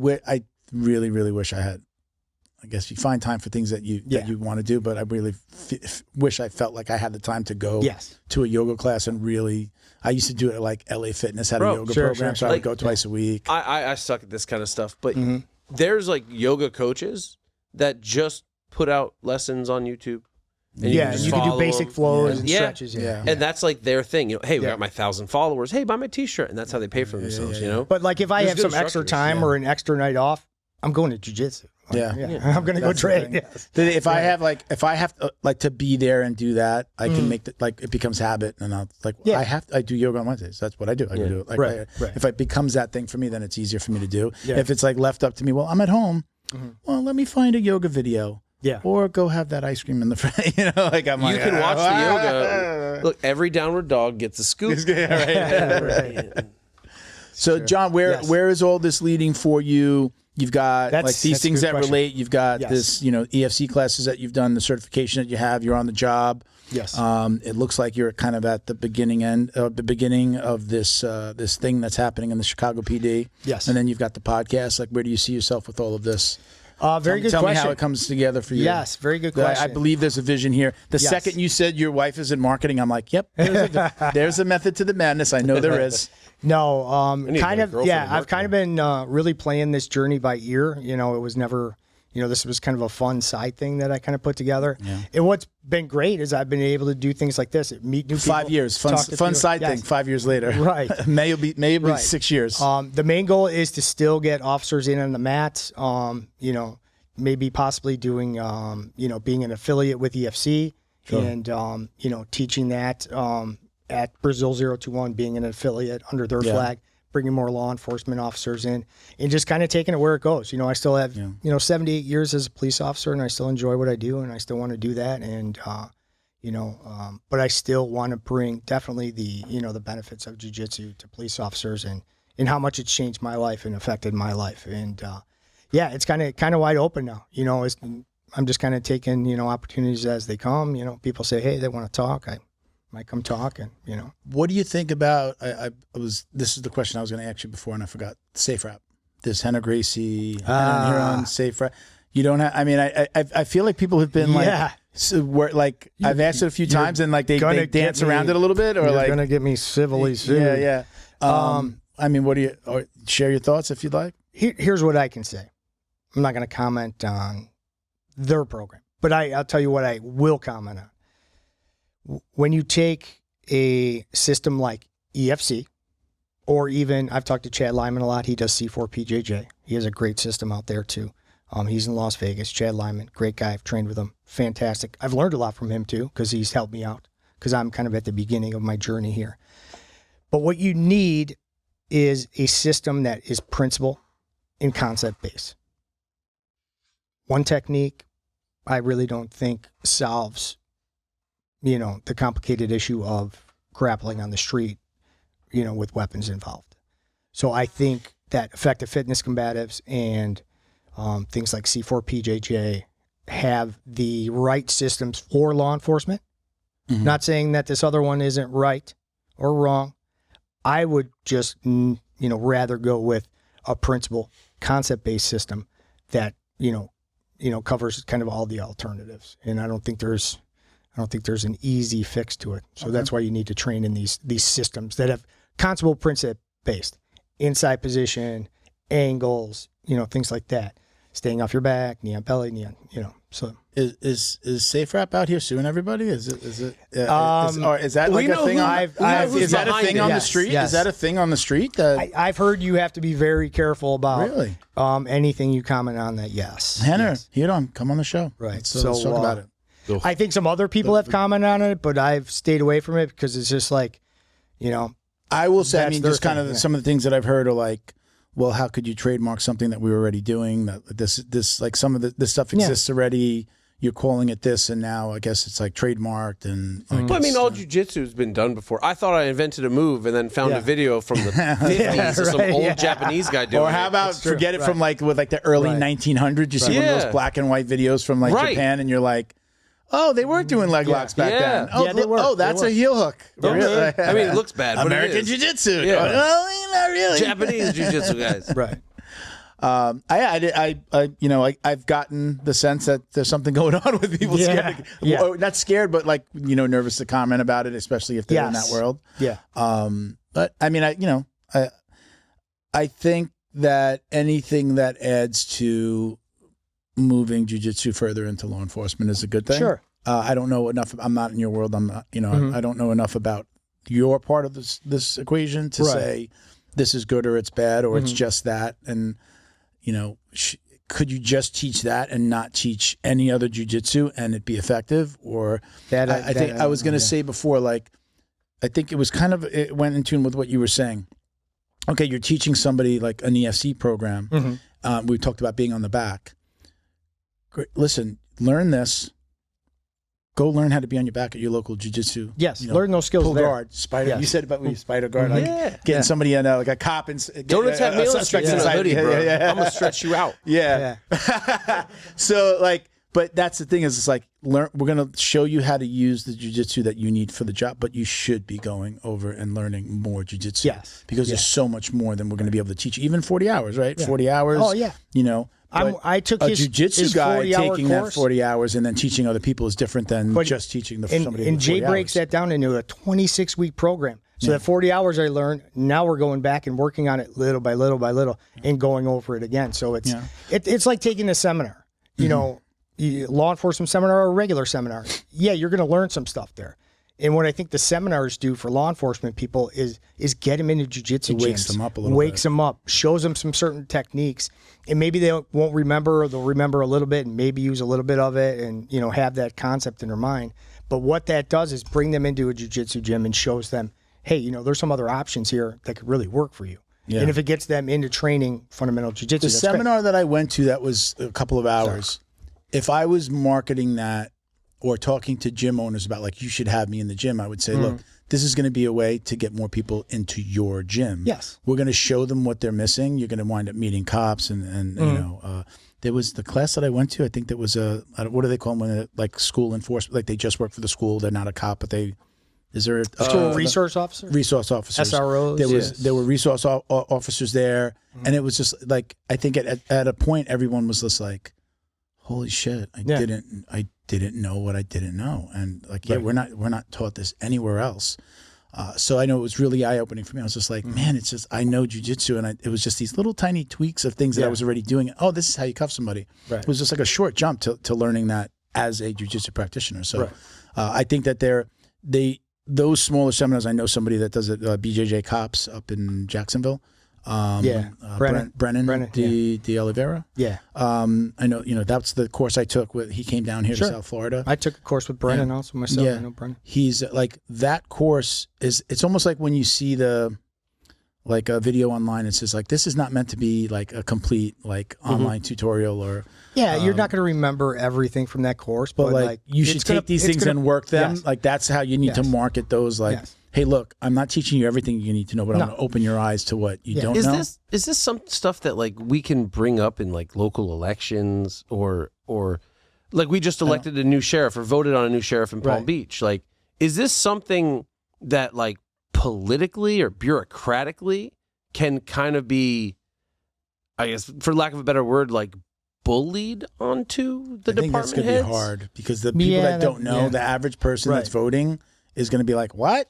really, really wish I had. I guess you find time for things that you want to do, but I really wish I felt like I had the time to go to a yoga class and really. I used to do it at like LA Fitness had a yoga program, so I would go twice a week. I suck at this kind of stuff, but there's like yoga coaches that just put out lessons on YouTube. And you can do basic flows and stretches. And that's like their thing. Hey, we got my 1,000 followers. Hey, buy my T-shirt, and that's how they pay for themselves. But like if I have some extra time or an extra night off, I'm going to jiu-jitsu. I'm going to go train. If I have to be there and do that, I can make it becomes habit, and I'll I do yoga on Wednesdays. That's what I do. I can do it. If it becomes that thing for me, then it's easier for me to do. If it's like left up to me, well, I'm at home. Well, let me find a yoga video. Yeah. Or go have that ice cream in the front. I'm like, you can watch the yoga. Look, every downward dog gets a scoop. So, John, where is all this leading for you? You've got these things that relate. You've got this, EFC classes that you've done, the certification that you have. You're on the job. Yes. It looks like you're kind of at the beginning of this this thing that's happening in the Chicago PD. Yes. And then you've got the podcast. Like, where do you see yourself with all of this? Very good question. Tell me how it comes together for you. Yes, very good question. I believe there's a vision here. The second you said your wife is in marketing, I'm like, yep, there's a method to the madness. I know there is. No, kind of, I've kind of been really playing this journey by ear. It was never, this was kind of a fun side thing that I kind of put together. Yeah. And what's been great is I've been able to do things like this, meet new people. 5 years, fun side thing, 5 years later. Right. Maybe 6 years. The main goal is to still get officers in on the mats, maybe possibly doing, being an affiliate with EFC and, teaching that at Brazil 021, being an affiliate under their flag, bringing more law enforcement officers in and just kind of taking it where it goes. I still have, 78 years as a police officer and I still enjoy what I do and I still want to do that. And, but I still want to bring definitely the, the benefits of jiu-jitsu to police officers and how much it's changed my life and affected my life. And, it's kind of wide open now, I'm just kind of taking, opportunities as they come, people say, hey, they want to talk. I might come talk and, What do you think about, this is the question I was going to ask you before and I forgot, Safe Rap. This Henna Gracie, Henna Huron, Safe Rap. You don't have, I feel like people have been So like I've asked it a few times, and like they dance around it a little bit, or you're like gonna get me civilly sued. Yeah. I mean, what do you or share your thoughts if you'd like? Here's what I can say. I'm not going to comment on their program, but I'll tell you what I will comment on. When you take a system like EFC, or even I've talked to Chad Lyman a lot. He does C4PJJ. He has a great system out there too. He's in Las Vegas. Chad Lyman, great guy. I've trained with him. Fantastic. I've learned a lot from him too, because he's helped me out, because I'm kind of at the beginning of my journey here. But what you need is a system that is principle and concept based. One technique, I really don't think solves, the complicated issue of grappling on the street, with weapons involved. So I think that effective fitness combatives and things like C4PJJ have the right systems for law enforcement. Mm-hmm. Not saying that this other one isn't right or wrong. I would just, rather go with a principle, concept-based system that, covers kind of all the alternatives. And I don't think there's an easy fix to it. So that's why you need to train in these systems that have concept principle-based, inside position, angles, things like that. Staying off your back, knee on belly, knee on, so. Is Safe Rap out here suing everybody? Is that like a thing? Is that a thing on the street? Yes. Is that a thing on the street? I've heard you have to be very careful about anything you comment on that. Yes, Henner, come on the show. Right. Let's talk about it. I think some other people have commented on it, but I've stayed away from it because it's just like, I will say, just kind of some of the things that I've heard are like, well, how could you trademark something that we were already doing? That this like some of this stuff exists already. You're calling it this, and now I guess it's like trademarked. And like all jiu-jitsu has been done before. I thought I invented a move, and then found a video from the 50s of some old Japanese guy doing it. Or how about forget it from like with like the early 1900s? You see one of those black and white videos from like Japan, and you're like, oh, they were doing leg locks back then. Oh, they were. Oh, that's a heel hook. Really? I mean, it looks bad. American Jiu-Jitsu. Yeah. Well, not really. Japanese Jiu-Jitsu guys. Right. I've gotten the sense that there's something going on with people scared. Not scared, but like, nervous to comment about it, especially if they're in that world. Yeah. But I mean, I think that anything that adds to moving jiu-jitsu further into law enforcement is a good thing. Sure. I don't know enough. I'm not in your world. I'm not, I don't know enough about your part of this equation to say this is good or it's bad or it's just that. And, could you just teach that and not teach any other jiu-jitsu and it be effective? Or I think I was going to say before, like, I think it was it went in tune with what you were saying. Okay, you're teaching somebody like an EFC program. We talked about being on the back. Great. Listen, learn this. Go learn how to be on your back at your local jiu-jitsu. Yes, learn those skills. Pull there. guard, spider. You said about spider guard, getting somebody in like a cop and don't attack me on the street in a hoodie, bro. I'm gonna stretch you out. Yeah. So like, but that's the thing is, it's like we're gonna show you how to use the jiu-jitsu that you need for the job, but you should be going over and learning more jiu-jitsu. Yes, because there's so much more than we're gonna be able to teach you. Even 40 hours, right? 40 hours. Oh yeah. I took a jiu-jitsu guy taking course. that 40 hours and then teaching other people is different than just teaching somebody. And Jay breaks that down into a 26-week program. So that 40 hours I learned, now we're going back and working on it little by little by little and going over it again. So it's like taking a seminar, law enforcement seminar or a regular seminar. Yeah, you're going to learn some stuff there. And what I think the seminars do for law enforcement people is get them into jiu-jitsu gyms. Wakes them up a little bit. Wakes them up, shows them some certain techniques. And maybe they won't remember, or they'll remember a little bit and maybe use a little bit of it and, have that concept in their mind. But what that does is bring them into a jiu-jitsu gym and shows them, hey, there's some other options here that could really work for you. Yeah. And if it gets them into training fundamental jiu-jitsu, the seminar that I went to that was a couple of hours, if I was marketing that or talking to gym owners about like, you should have me in the gym, I would say, look, this is going to be a way to get more people into your gym. Yes. We're going to show them what they're missing. You're going to wind up meeting cops and there was the class that I went to, I think there was what do they call them when like school enforcement, like they just work for the school. They're not a cop, but school resource officer? Resource officers. SROs. There were resource officers there. And it was just like, I think at a point, everyone was just like, holy shit, I didn't know what I didn't know. And like, we're not taught this anywhere else. So I know it was really eye-opening for me. I was just like, man, it's just, I know jiu-jitsu, and it was just these little tiny tweaks of things that I was already doing. Oh, this is how you cuff somebody. Right. It was just like a short jump to learning that as a jiu-jitsu practitioner. So I think that those smaller seminars, I know somebody that does it, BJJ Cops up in Jacksonville. Brennan de Oliveira. Yeah. I know, that's the course I took he came down here to South Florida. I took a course with Brennan also myself. Yeah. I know Brennan. He's like, that course it's almost like when you see a video online, it says like, this is not meant to be like a complete like online tutorial or. Yeah. You're not going to remember everything from that course, but like you should take these things and work them. Yes. Like that's how you need to market those. Like, hey, look, I'm not teaching you everything you need to know, but I'm going to open your eyes to what you don't know. Is this some stuff that like we can bring up in like local elections or like we just elected a new sheriff or voted on a new sheriff in Palm Beach? Like, is this something that like politically or bureaucratically can kind of be, I guess, for lack of a better word, like bullied onto the department heads? I think that's going to be hard because the people that don't know, the average person that's voting is going to be like, what?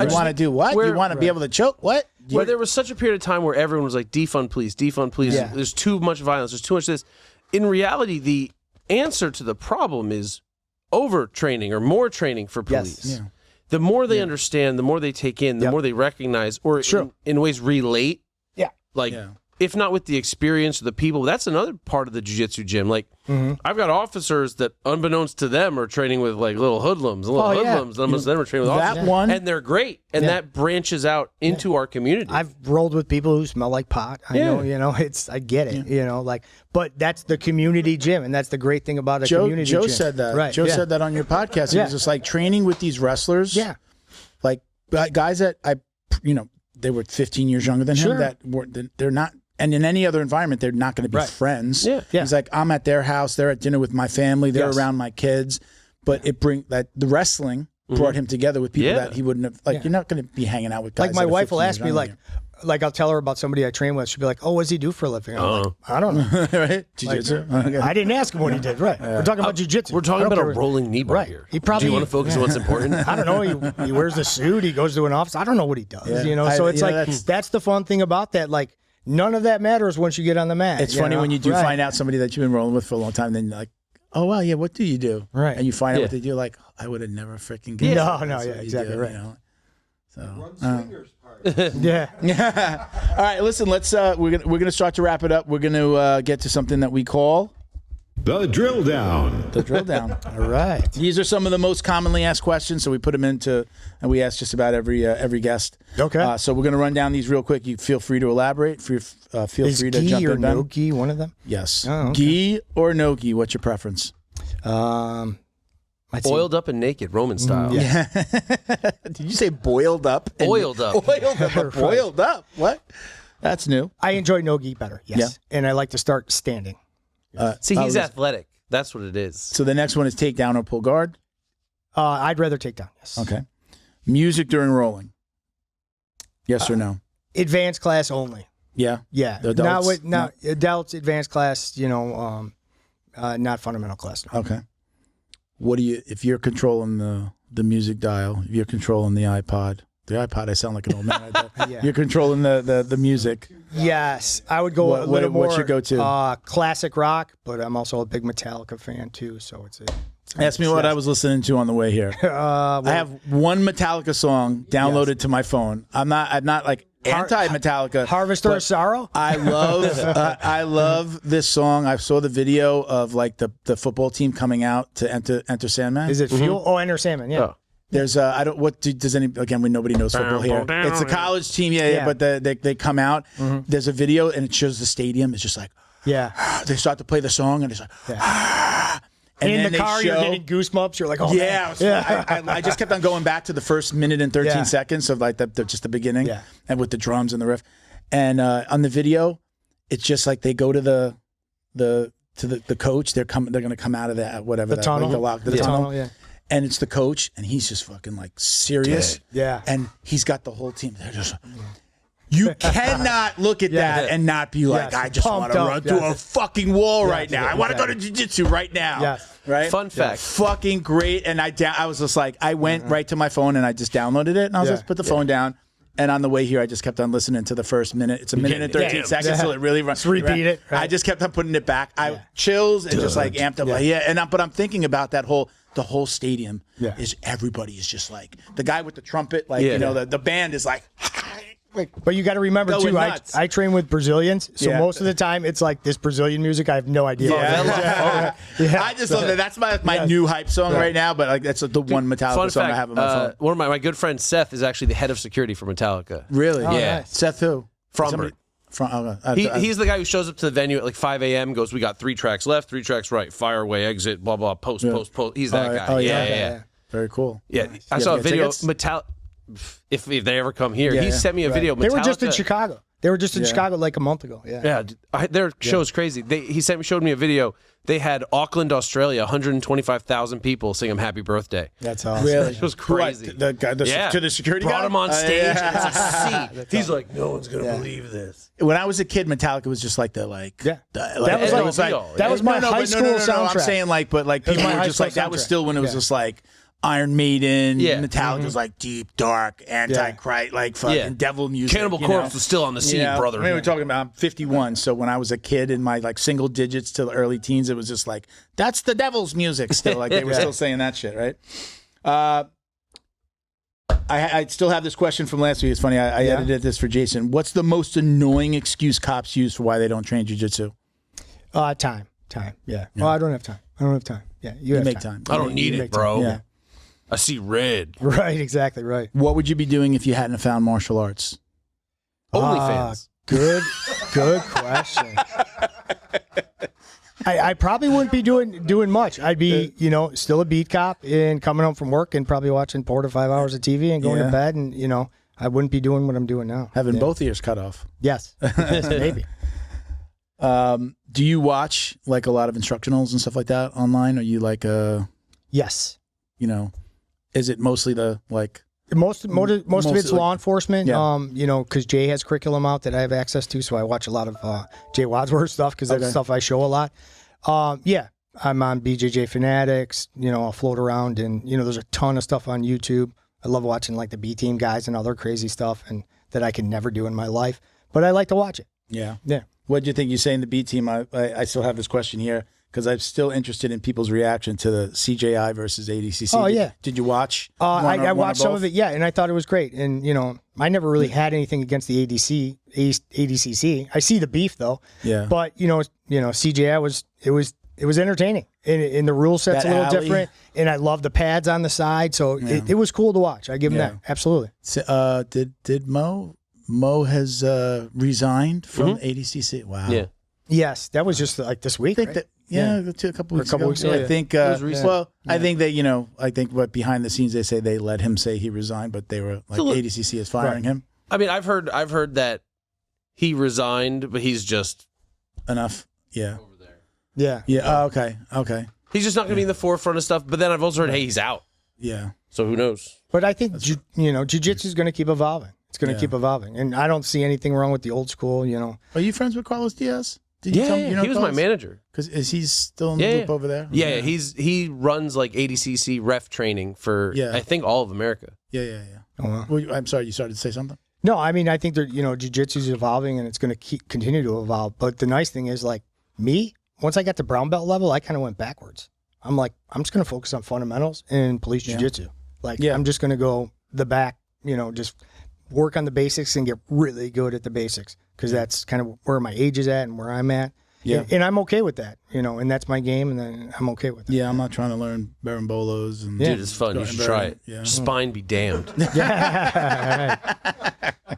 You want to do what? You want to be able to choke? What? Where there was such a period of time where everyone was like, defund police, defund police. Yeah. There's too much violence. There's too much this. In reality, the answer to the problem is overtraining or more training for police. Yes. Yeah. The more they understand, the more they take in, the more they recognize, or in ways relate. Yeah. Like, if not with the experience of the people, that's another part of the jiu-jitsu gym. Like, I've got officers that, unbeknownst to them, are training with like little hoodlums. And unbeknownst to them are training with officers. And they're great. And that branches out into our community. I've rolled with people who smell like pot. I know, I get it, but that's the community gym. And that's the great thing about a community gym. Joe said that. Right. Joe said that on your podcast. It was just like training with these wrestlers. Yeah. Like guys that they were 15 years younger than him, they're not. And in any other environment, they're not going to be friends. Yeah. He's like, I'm at their house. They're at dinner with my family. They're around my kids. But the wrestling brought him together with people that he wouldn't have. Like, you're not going to be hanging out with guys. Like my wife will ask me, like I'll tell her about somebody I train with. She'll be like, "Oh, what does he do for a living?" I'm like, "I don't know." Right? Jiu-jitsu. I didn't ask him what he did. Right? We're talking about jiu-jitsu. We're talking about a rolling knee bar here. He probably. Do you want to focus on what's important? I don't know. He wears the suit. He goes to an office. I don't know what he does. So it's that's the fun thing about that. Like, none of that matters once you get on the mat. It's funny when you do find out somebody that you've been rolling with for a long time, then you're like, oh, wow, yeah, what do you do? Right. And you find out what they do, like, I would have never freaking guessed. No, exactly right. So, swingers part. Yeah. All right, listen, let's, we're gonna start to wrap it up. We're going to get to something that we call the drill down. The drill down. All right. These are some of the most commonly asked questions, so we put them into, and we ask just about every guest. Okay. So we're going to run down these real quick. You feel free to elaborate. Feel free to jump in. Is gi or no gi one of them? Yes. Oh, okay. Gi or no gi? What's your preference? Boiled up and naked, Roman style. Yeah. Did you say boiled up? Boiled up. Boiled up. What? That's new. I enjoy no gi better. Yes. Yeah. And I like to start standing. See, he's athletic. That's what it is. So the next one is takedown or pull guard? I'd rather takedown, yes. Okay. Music during rolling? Yes or no? Advanced class only. Yeah? Yeah. The adults? Not adults, advanced class, not fundamental class. No. Okay. What do you, if you're controlling the music dial, if you're controlling the iPod, I sound like an old man right there. Yeah. You're controlling the music. Yes, I would go a little more. What's your go-to? Classic rock, but I'm also a big Metallica fan too. So it's Ask me what I was listening to on the way here. I have one Metallica song downloaded to my phone. I'm not like anti-Metallica. Harvester of Sorrow. I love this song. I saw the video of like the football team coming out to enter Sandman. Is it Fuel? Oh, Enter Sandman. Yeah. Oh. There's nobody knows football here. It's a college team, but they come out. Mm-hmm. There's a video and it shows the stadium. It's just like, they start to play the song and it's like, and in the car, you're getting goosebumps. You're like, oh, man. I just kept on going back to the first minute and 13 seconds of like just the beginning, and with the drums and the riff. And on the video, it's just like they go to the coach. They're going to come out of that whatever the tunnel, the tunnel. Yeah. And it's the coach, and he's just fucking like serious. Yeah. And he's got the whole team. They're just, You cannot look at that and not be like, I just want to run through a fucking wall right now. I want to go to jiu-jitsu right now. Yes. Right? Fun fact. Fucking great. And I was just like, I went right to my phone and I just downloaded it and I was just put the phone down. And on the way here, I just kept on listening to the first minute. It's a minute and 13 seconds, so it really runs. Repeat it. Right. I just kept on putting it back. I chills and just like amped up. But I'm thinking about the whole stadium is everybody is just like the guy with the trumpet, like the band is like. But you got to remember too, I train with Brazilians, so most of the time it's like this Brazilian music. I have no idea. I just love that. That's my new hype song right now. But like that's the one Metallica song I have on my phone. One of my good friends, Seth, is actually the head of security for Metallica. Really? Yeah. Nice. Seth who? Fromberg. He's the guy who shows up to the venue at like 5 a.m. Goes, we got 3 tracks left, 3 tracks right, fire away, exit, blah blah, post. He's that guy. Oh yeah. Very cool. Yeah, nice. I saw a video. Metallica. If they ever come here, he sent me a video. They were just in Chicago. They were just in Chicago like a month ago. Their show's crazy. He showed me a video. They had Auckland, Australia, 125,000 people sing him happy birthday. That's awesome. Really? It was crazy. To the security guy? Brought him on stage. It's a seat. He's like, no one's going to believe this. When I was a kid, Metallica was just like that was my high school soundtrack. I'm saying but people were just like, that was still when it was just like, Iron Maiden, Metallica was like deep, dark, anti-Christ, like fucking devil music. Cannibal Corpse was still on the scene, brother. I mean, we're talking about I'm 51, so when I was a kid in my like single digits to the early teens, it was just like, that's the devil's music still. Like they were still saying that shit, right? I still have this question from last week. It's funny. I edited this for Jason. What's the most annoying excuse cops use for why they don't train jiu-jitsu? Time. Yeah. Well, I don't have time. Yeah, you make time. I don't need it, bro. Yeah. I see red. Right, exactly right. What would you be doing if you hadn't found martial arts? OnlyFans. Good question. I probably wouldn't be doing much. I'd be, still a beat cop and coming home from work and probably watching 4 to 5 hours of TV and going to bed, and I wouldn't be doing what I'm doing now. Having both ears cut off. Yes, maybe. Do you watch like a lot of instructionals and stuff like that online? Are you like Yes. Is it mostly the like most of it's law enforcement? Because Jay has curriculum out that I have access to, so I watch a lot of Jay Wadsworth stuff because that's stuff I show a lot. I'm on BJJ Fanatics. I'll float around, and there's a ton of stuff on YouTube. I love watching like the B Team guys and other crazy stuff, and that I can never do in my life, but I like to watch it. Yeah. What do you think? You say in the B Team? I still have this question here. Because I'm still interested in people's reaction to the CJI versus ADCC. Oh, yeah. Did you watch? I watched some of it, and I thought it was great. And, I never really had anything against the ADCC. I see the beef, though. Yeah. But, CJI was entertaining. And the rule set's a little different. And I love the pads on the side. So it was cool to watch. I give him that. Absolutely. So, did Mo has resigned from ADCC? Wow. Yeah. Yes, that was just like this week. I think that, a couple weeks ago. Yeah. I think, I think that, but behind the scenes, they say they let him say he resigned, but they were like, ADCC is firing him. I mean, I've heard that he resigned, but he's just enough. Yeah. Over there. Yeah. Yeah. Okay. He's just not going to be in the forefront of stuff. But then I've also heard, hey, he's out. Yeah. So who knows? But I think, jiu-jitsu is going to keep evolving. It's going to keep evolving. And I don't see anything wrong with the old school, Are you friends with Carlos Diaz? Did you tell me, he was my manager. Because is he still in the loop over there? Yeah, he runs like ADCC ref training for I think all of America. Yeah. Oh, wow. Well, I'm sorry, you started to say something. No, I mean I think that jiu-jitsu is evolving and it's going to continue to evolve. But the nice thing is like me, once I got to brown belt level, I kind of went backwards. I'm like I'm just going to focus on fundamentals and police jiu-jitsu. I'm just going to go the back, just work on the basics and get really good at the basics. Because that's kind of where my age is at and where I'm at. Yeah. And I'm okay with that, and that's my game, and then I'm okay with it. Yeah, I'm not trying to learn barimbolos. And Dude, it's fun. You should try it. Yeah. Spine be damned.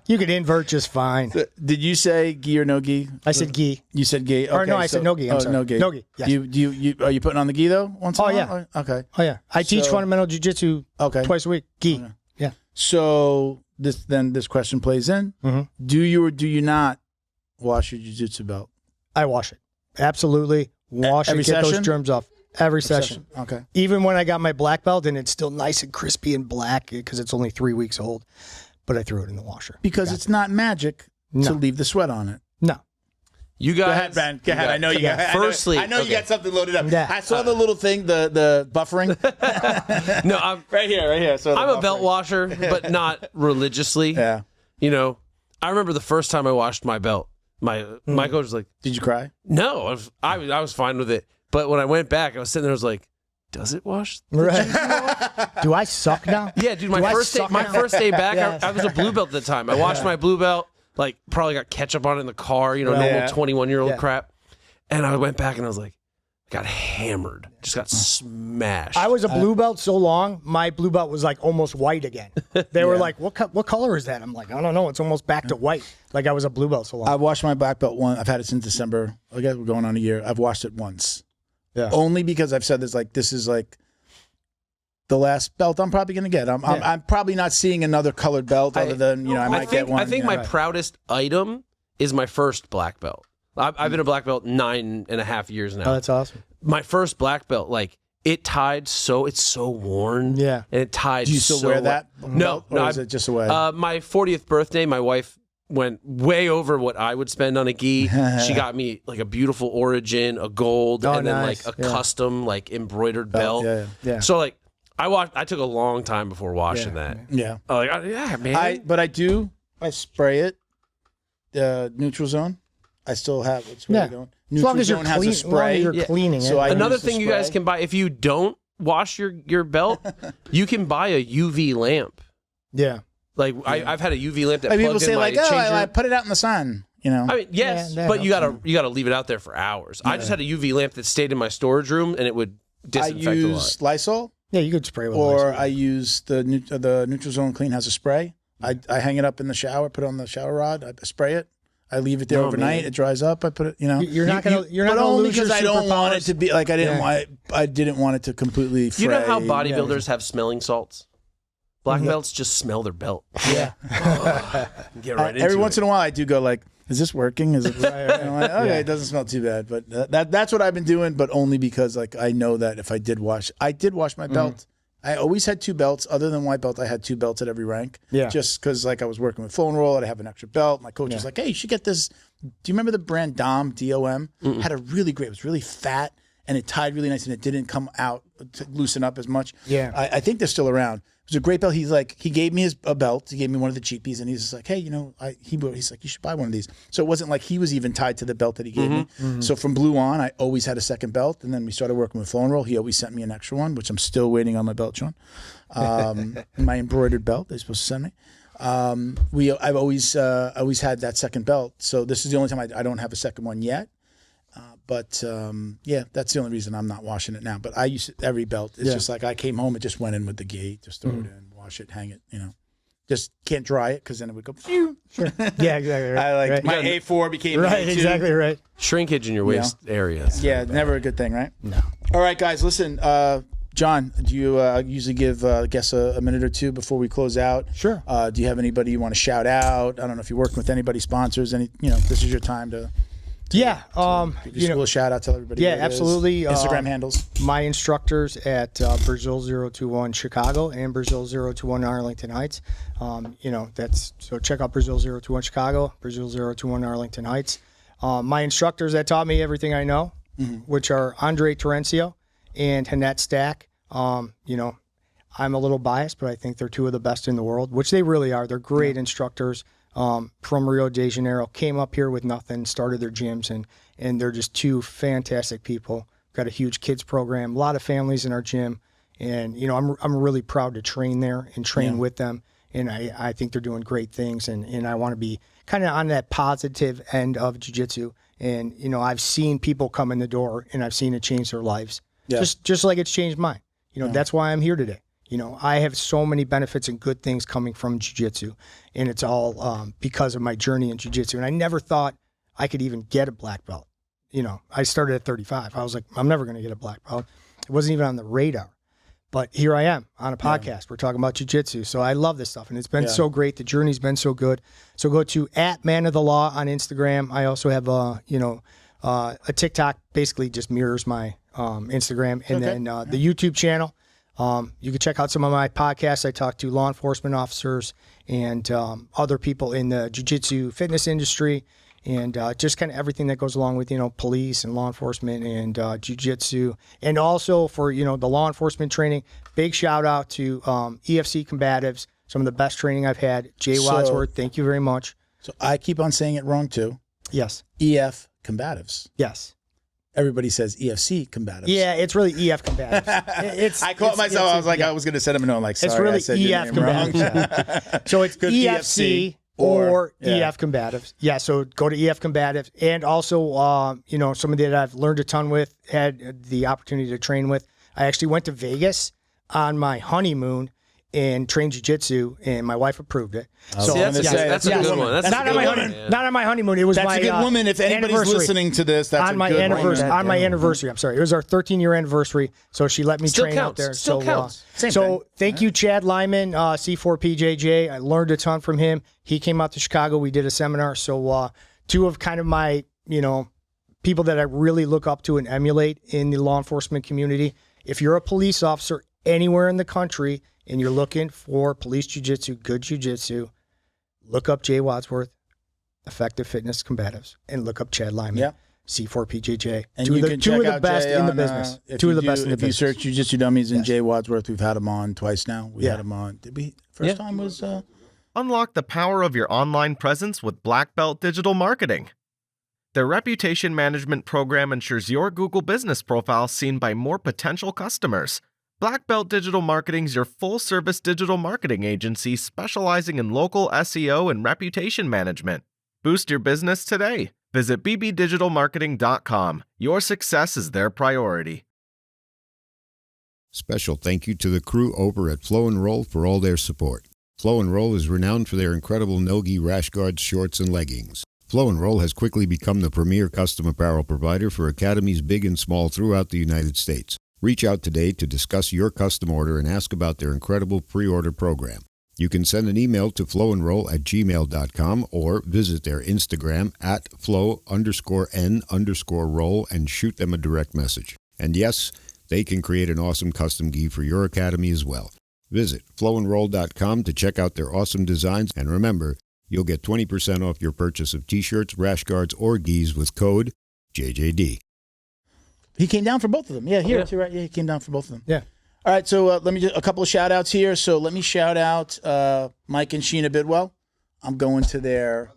You could invert just fine. So, did you say gi or no gi? I said gi. You said gi. Okay, or no, I said no gi. I'm sorry. No gi. No gi. Yes. You are you putting on the gi though? Once in a while? Okay. Oh yeah. I teach fundamental jiu-jitsu twice a week. Gi. Okay. Yeah. So this question plays in. Mm-hmm. Do you or do you not wash your jiu-jitsu belt? I wash it. Absolutely. Wash it, get those germs off. Every session. Okay. Even when I got my black belt and it's still nice and crispy and black because it's only 3 weeks old. but I threw it in the washer. Because it's not magic to leave the sweat on it. No. You guys, go ahead, Ben. Go ahead. I know you got. Firstly, I know you got something loaded up. Yeah. I saw the little thing, the buffering. No, I'm right here. So I'm a belt washer, but not religiously. Yeah. You know, I remember the first time I washed my belt. My coach was like, "Did you cry?" No, I was fine with it. But when I went back, I was sitting there. I was like, "Does it wash?" Right. Do I suck now? Yeah, dude. My first day back, I was a blue belt at the time. I washed my blue belt. Like, probably got ketchup on it in the car, you know, normal 21-year-old crap. And I went back and I was like, got hammered. Just got smashed. I was a blue belt so long, my blue belt was like almost white again. They were like, what color is that? I'm like, I don't know. It's almost back to white. Like I was a blue belt so long. I've washed my black belt once. I've had it since December. I guess we're going on a year. I've washed it once. Yeah. Only because I've said this is like the last belt I'm probably going to get. I'm probably not seeing another colored belt other than, I might get one. I think my proudest item is my first black belt. I've been a black belt 9.5 years now. Oh, that's awesome. My first black belt, like, it tied it's so worn. Yeah. And it tied so Do you still wear that? No. Or is it just a way? My 40th birthday, my wife went way over what I would spend on a gi. She got me like a beautiful origin, a gold, and then like a custom like embroidered belt. Yeah. So like I took a long time before washing that. Yeah. Man. I spray it. Neutral zone. I still have it's really going. As long as you're cleaning it. Another thing you guys can buy if you don't wash your belt, you can buy a UV lamp. Yeah. Like I've had a UV lamp that people plugged say in like, I put it out in the sun. I mean, yes, but you gotta leave it out there for hours. I just had a UV lamp that stayed in my storage room, and it would disinfect I a use lot. Lysol. Yeah, you could spray with Lysol. Lysol. I use the Neutral Zone Clean has a spray. I hang it up in the shower, put it on the shower rod, I spray it. I leave it there overnight. It dries up. I put it. You're not gonna lose your because I don't want it to be like I didn't want it to completely fray. You know how bodybuilders have smelling salts? Black belts just smell their belt. Yeah. Get right into every it. once in a while, I do go like, "Is this working? Is it?" I'm like, okay, it doesn't smell too bad. But that's what I've been doing. But only because like I know that if I did wash my belt. I always had two belts. Other than white belt, I had two belts at every rank. Yeah. Just because like I was working with flow and roll, I'd have an extra belt. My coach was like, "Hey, you should get this." Do you remember the brand Dom? DOM had a really great. It was really fat and it tied really nice and it didn't come out to loosen up as much. Yeah. I think they're still around. It was a great belt. He's like, he gave me a belt. He gave me one of the cheapies, and he's just like, "Hey, he's like, you should buy one of these." So it wasn't like he was even tied to the belt that he gave me. So from Blue on, I always had a second belt, and then we started working with Flow and Roll. He always sent me an extra one, which I'm still waiting on my belt, Sean. My embroidered belt they're supposed to send me. I've always had that second belt. So this is the only time I don't have a second one yet. But that's the only reason I'm not washing it now. But I use every belt. It's just like I came home, it just went in with the gi. Just throw it in, wash it, hang it. Just can't dry it because then it would go. Phew. Sure. Yeah, exactly. Right. I like my A4 became right. A2. Exactly right. Shrinkage in your waist area. Yeah, never a good thing, right? No. All right, guys, listen. John, do you usually give guests a minute or two before we close out? Sure. Do you have anybody you want to shout out? I don't know if you're working with anybody, sponsors, this is your time to. Give you a shout out, tell everybody. Yeah, absolutely. Instagram handles. My instructors at Brazil 021 Chicago and Brazil 021 Arlington Heights. So check out Brazil 021 Chicago, Brazil 021 Arlington Heights. My instructors that taught me everything I know, which are Andre Terencio and Hanette Stack. I'm a little biased, but I think they're two of the best in the world, which they really are. They're great instructors. From Rio de Janeiro, came up here with nothing, started their gyms, and they're just two fantastic people. Got a huge kids program, a lot of families in our gym, and I'm really proud to train there and train with them, and I think they're doing great things, and I want to be kind of on that positive end of jiu-jitsu, and I've seen people come in the door, and I've seen it change their lives, just like it's changed mine. That's why I'm here today. I have so many benefits and good things coming from jiu-jitsu, and it's all because of my journey in jiu-jitsu. And I never thought I could even get a black belt. I started at 35. I was like, I'm never going to get a black belt. It wasn't even on the radar. But here I am on a podcast. We're talking about jiu-jitsu. So I love this stuff, and it's been so great. The journey's been so good. So go to @manofthelaw on Instagram. I also have a TikTok, basically just mirrors my Instagram, and then the YouTube channel. You can check out some of my podcasts. I talk to law enforcement officers and other people in the jiu-jitsu fitness industry, and just kind of everything that goes along with, police and law enforcement and jiu-jitsu. And also for, the law enforcement training, big shout out to EFC Combatives, some of the best training I've had. Jay Wadsworth, thank you very much. So I keep on saying it wrong too. Yes. EF Combatives. Yes. Everybody says EFC Combatives. Yeah, it's really EF Combatives. I caught myself. I was like, I was going to send him a note. Like, sorry, it's really I said your EF name wrong. Combatives. So it's EFC or EF Combatives. Yeah, so go to EF Combatives. And also, somebody that I've learned a ton with, had the opportunity to train with. I actually went to Vegas on my honeymoon and trained jiu-jitsu, and my wife approved it. So that's a good one. That's not on my honeymoon. It was that's my a good woman. If anybody's listening to this, that's on my anniversary. On my anniversary, I'm sorry. It was our 13-year anniversary, so she let me train out there. Still counts. So thank you, Chad Lyman, C4PJJ. I learned a ton from him. He came out to Chicago. We did a seminar. So two of kind of my, people that I really look up to and emulate in the law enforcement community. If you're a police officer anywhere in the country and you're looking for police jiu-jitsu, good jiu-jitsu, look up Jay Wadsworth, Effective Fitness Combatives, and look up Chad Lyman, yeah. C4PJJ. And two you of can the check out best Jay in the on, business. If Two you of the best in the business. If you search Jiu-Jitsu Dummies and Yes. Jay Wadsworth, we've had him on twice now. We Yeah. had him on. Did we? First time was... Unlock the power of your online presence with Black Belt Digital Marketing. Their reputation management program ensures your Google business profile is seen by more potential customers. Black Belt Digital Marketing is your full-service digital marketing agency specializing in local SEO and reputation management. Boost your business today. Visit bbdigitalmarketing.com. Your success is their priority. Special thank you to the crew over at Flow and Roll for all their support. Flow and Roll is renowned for their incredible no-gi rash guards, shorts, and leggings. Flow and Roll has quickly become the premier custom apparel provider for academies big and small throughout the United States. Reach out today to discuss your custom order and ask about their incredible pre-order program. You can send an email to flowandroll@gmail.com or visit their Instagram at flow_n_roll and shoot them a direct message. And yes, they can create an awesome custom gi for your academy as well. Visit flowandroll.com to check out their awesome designs, and remember, you'll get 20% off your purchase of t-shirts, rash guards, or gis with code JJD. He came down for both of them. Yeah, here too, right? Yeah, he came down for both of them. Yeah. All right, so let me just a couple of shout outs here. So let me shout out Mike and Sheena Bidwell. I'm going to their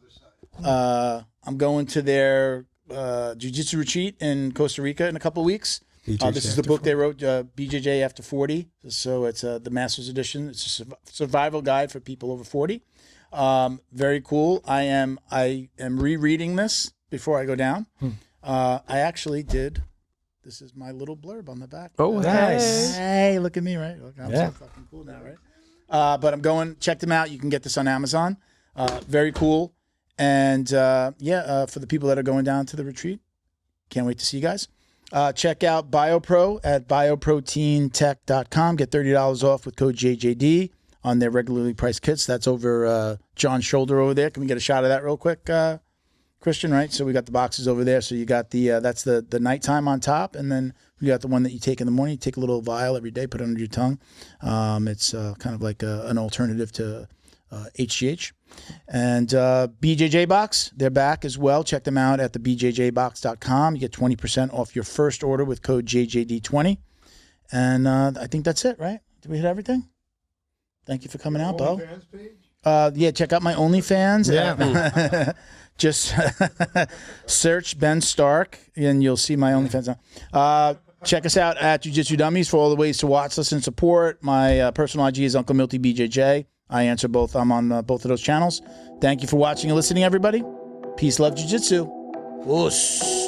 jiu-jitsu retreat in Costa Rica in a couple of weeks. This is the book they wrote, BJJ After 40. So it's the Master's Edition. It's a survival guide for people over 40. Very cool. I am rereading this before I go down. I actually did. This is my little blurb on the back. Oh, nice. Hey, look at me, right? Look, I'm so fucking cool now, right? But I'm going, check them out. You can get this on Amazon. Very cool. And for the people that are going down to the retreat, can't wait to see you guys. Check out BioPro at bioproteintech.com. Get $30 off with code JJD on their regularly priced kits. That's over John's shoulder over there. Can we get a shot of that real quick, Christian, right? So we got the boxes over there. So you got that's the nighttime on top, and then we got the one that you take in the morning. You take a little vial every day, put it under your tongue. It's kind of like an alternative to HGH. And BJJ Box, they're back as well. Check them out at the bjjbox.com. You get 20% off your first order with code JJD20. And I think that's it, right? Did we hit everything? Thank you for coming out, Bo. Check out my OnlyFans. Yeah. Just search Ben Stark, and you'll see my OnlyFans. Check us out at Jiu-Jitsu Dummies for all the ways to watch, listen, support. My personal IG is Uncle Milty BJJ. I answer both. I'm on both of those channels. Thank you for watching and listening, everybody. Peace, love, Jiu-Jitsu. Whoosh.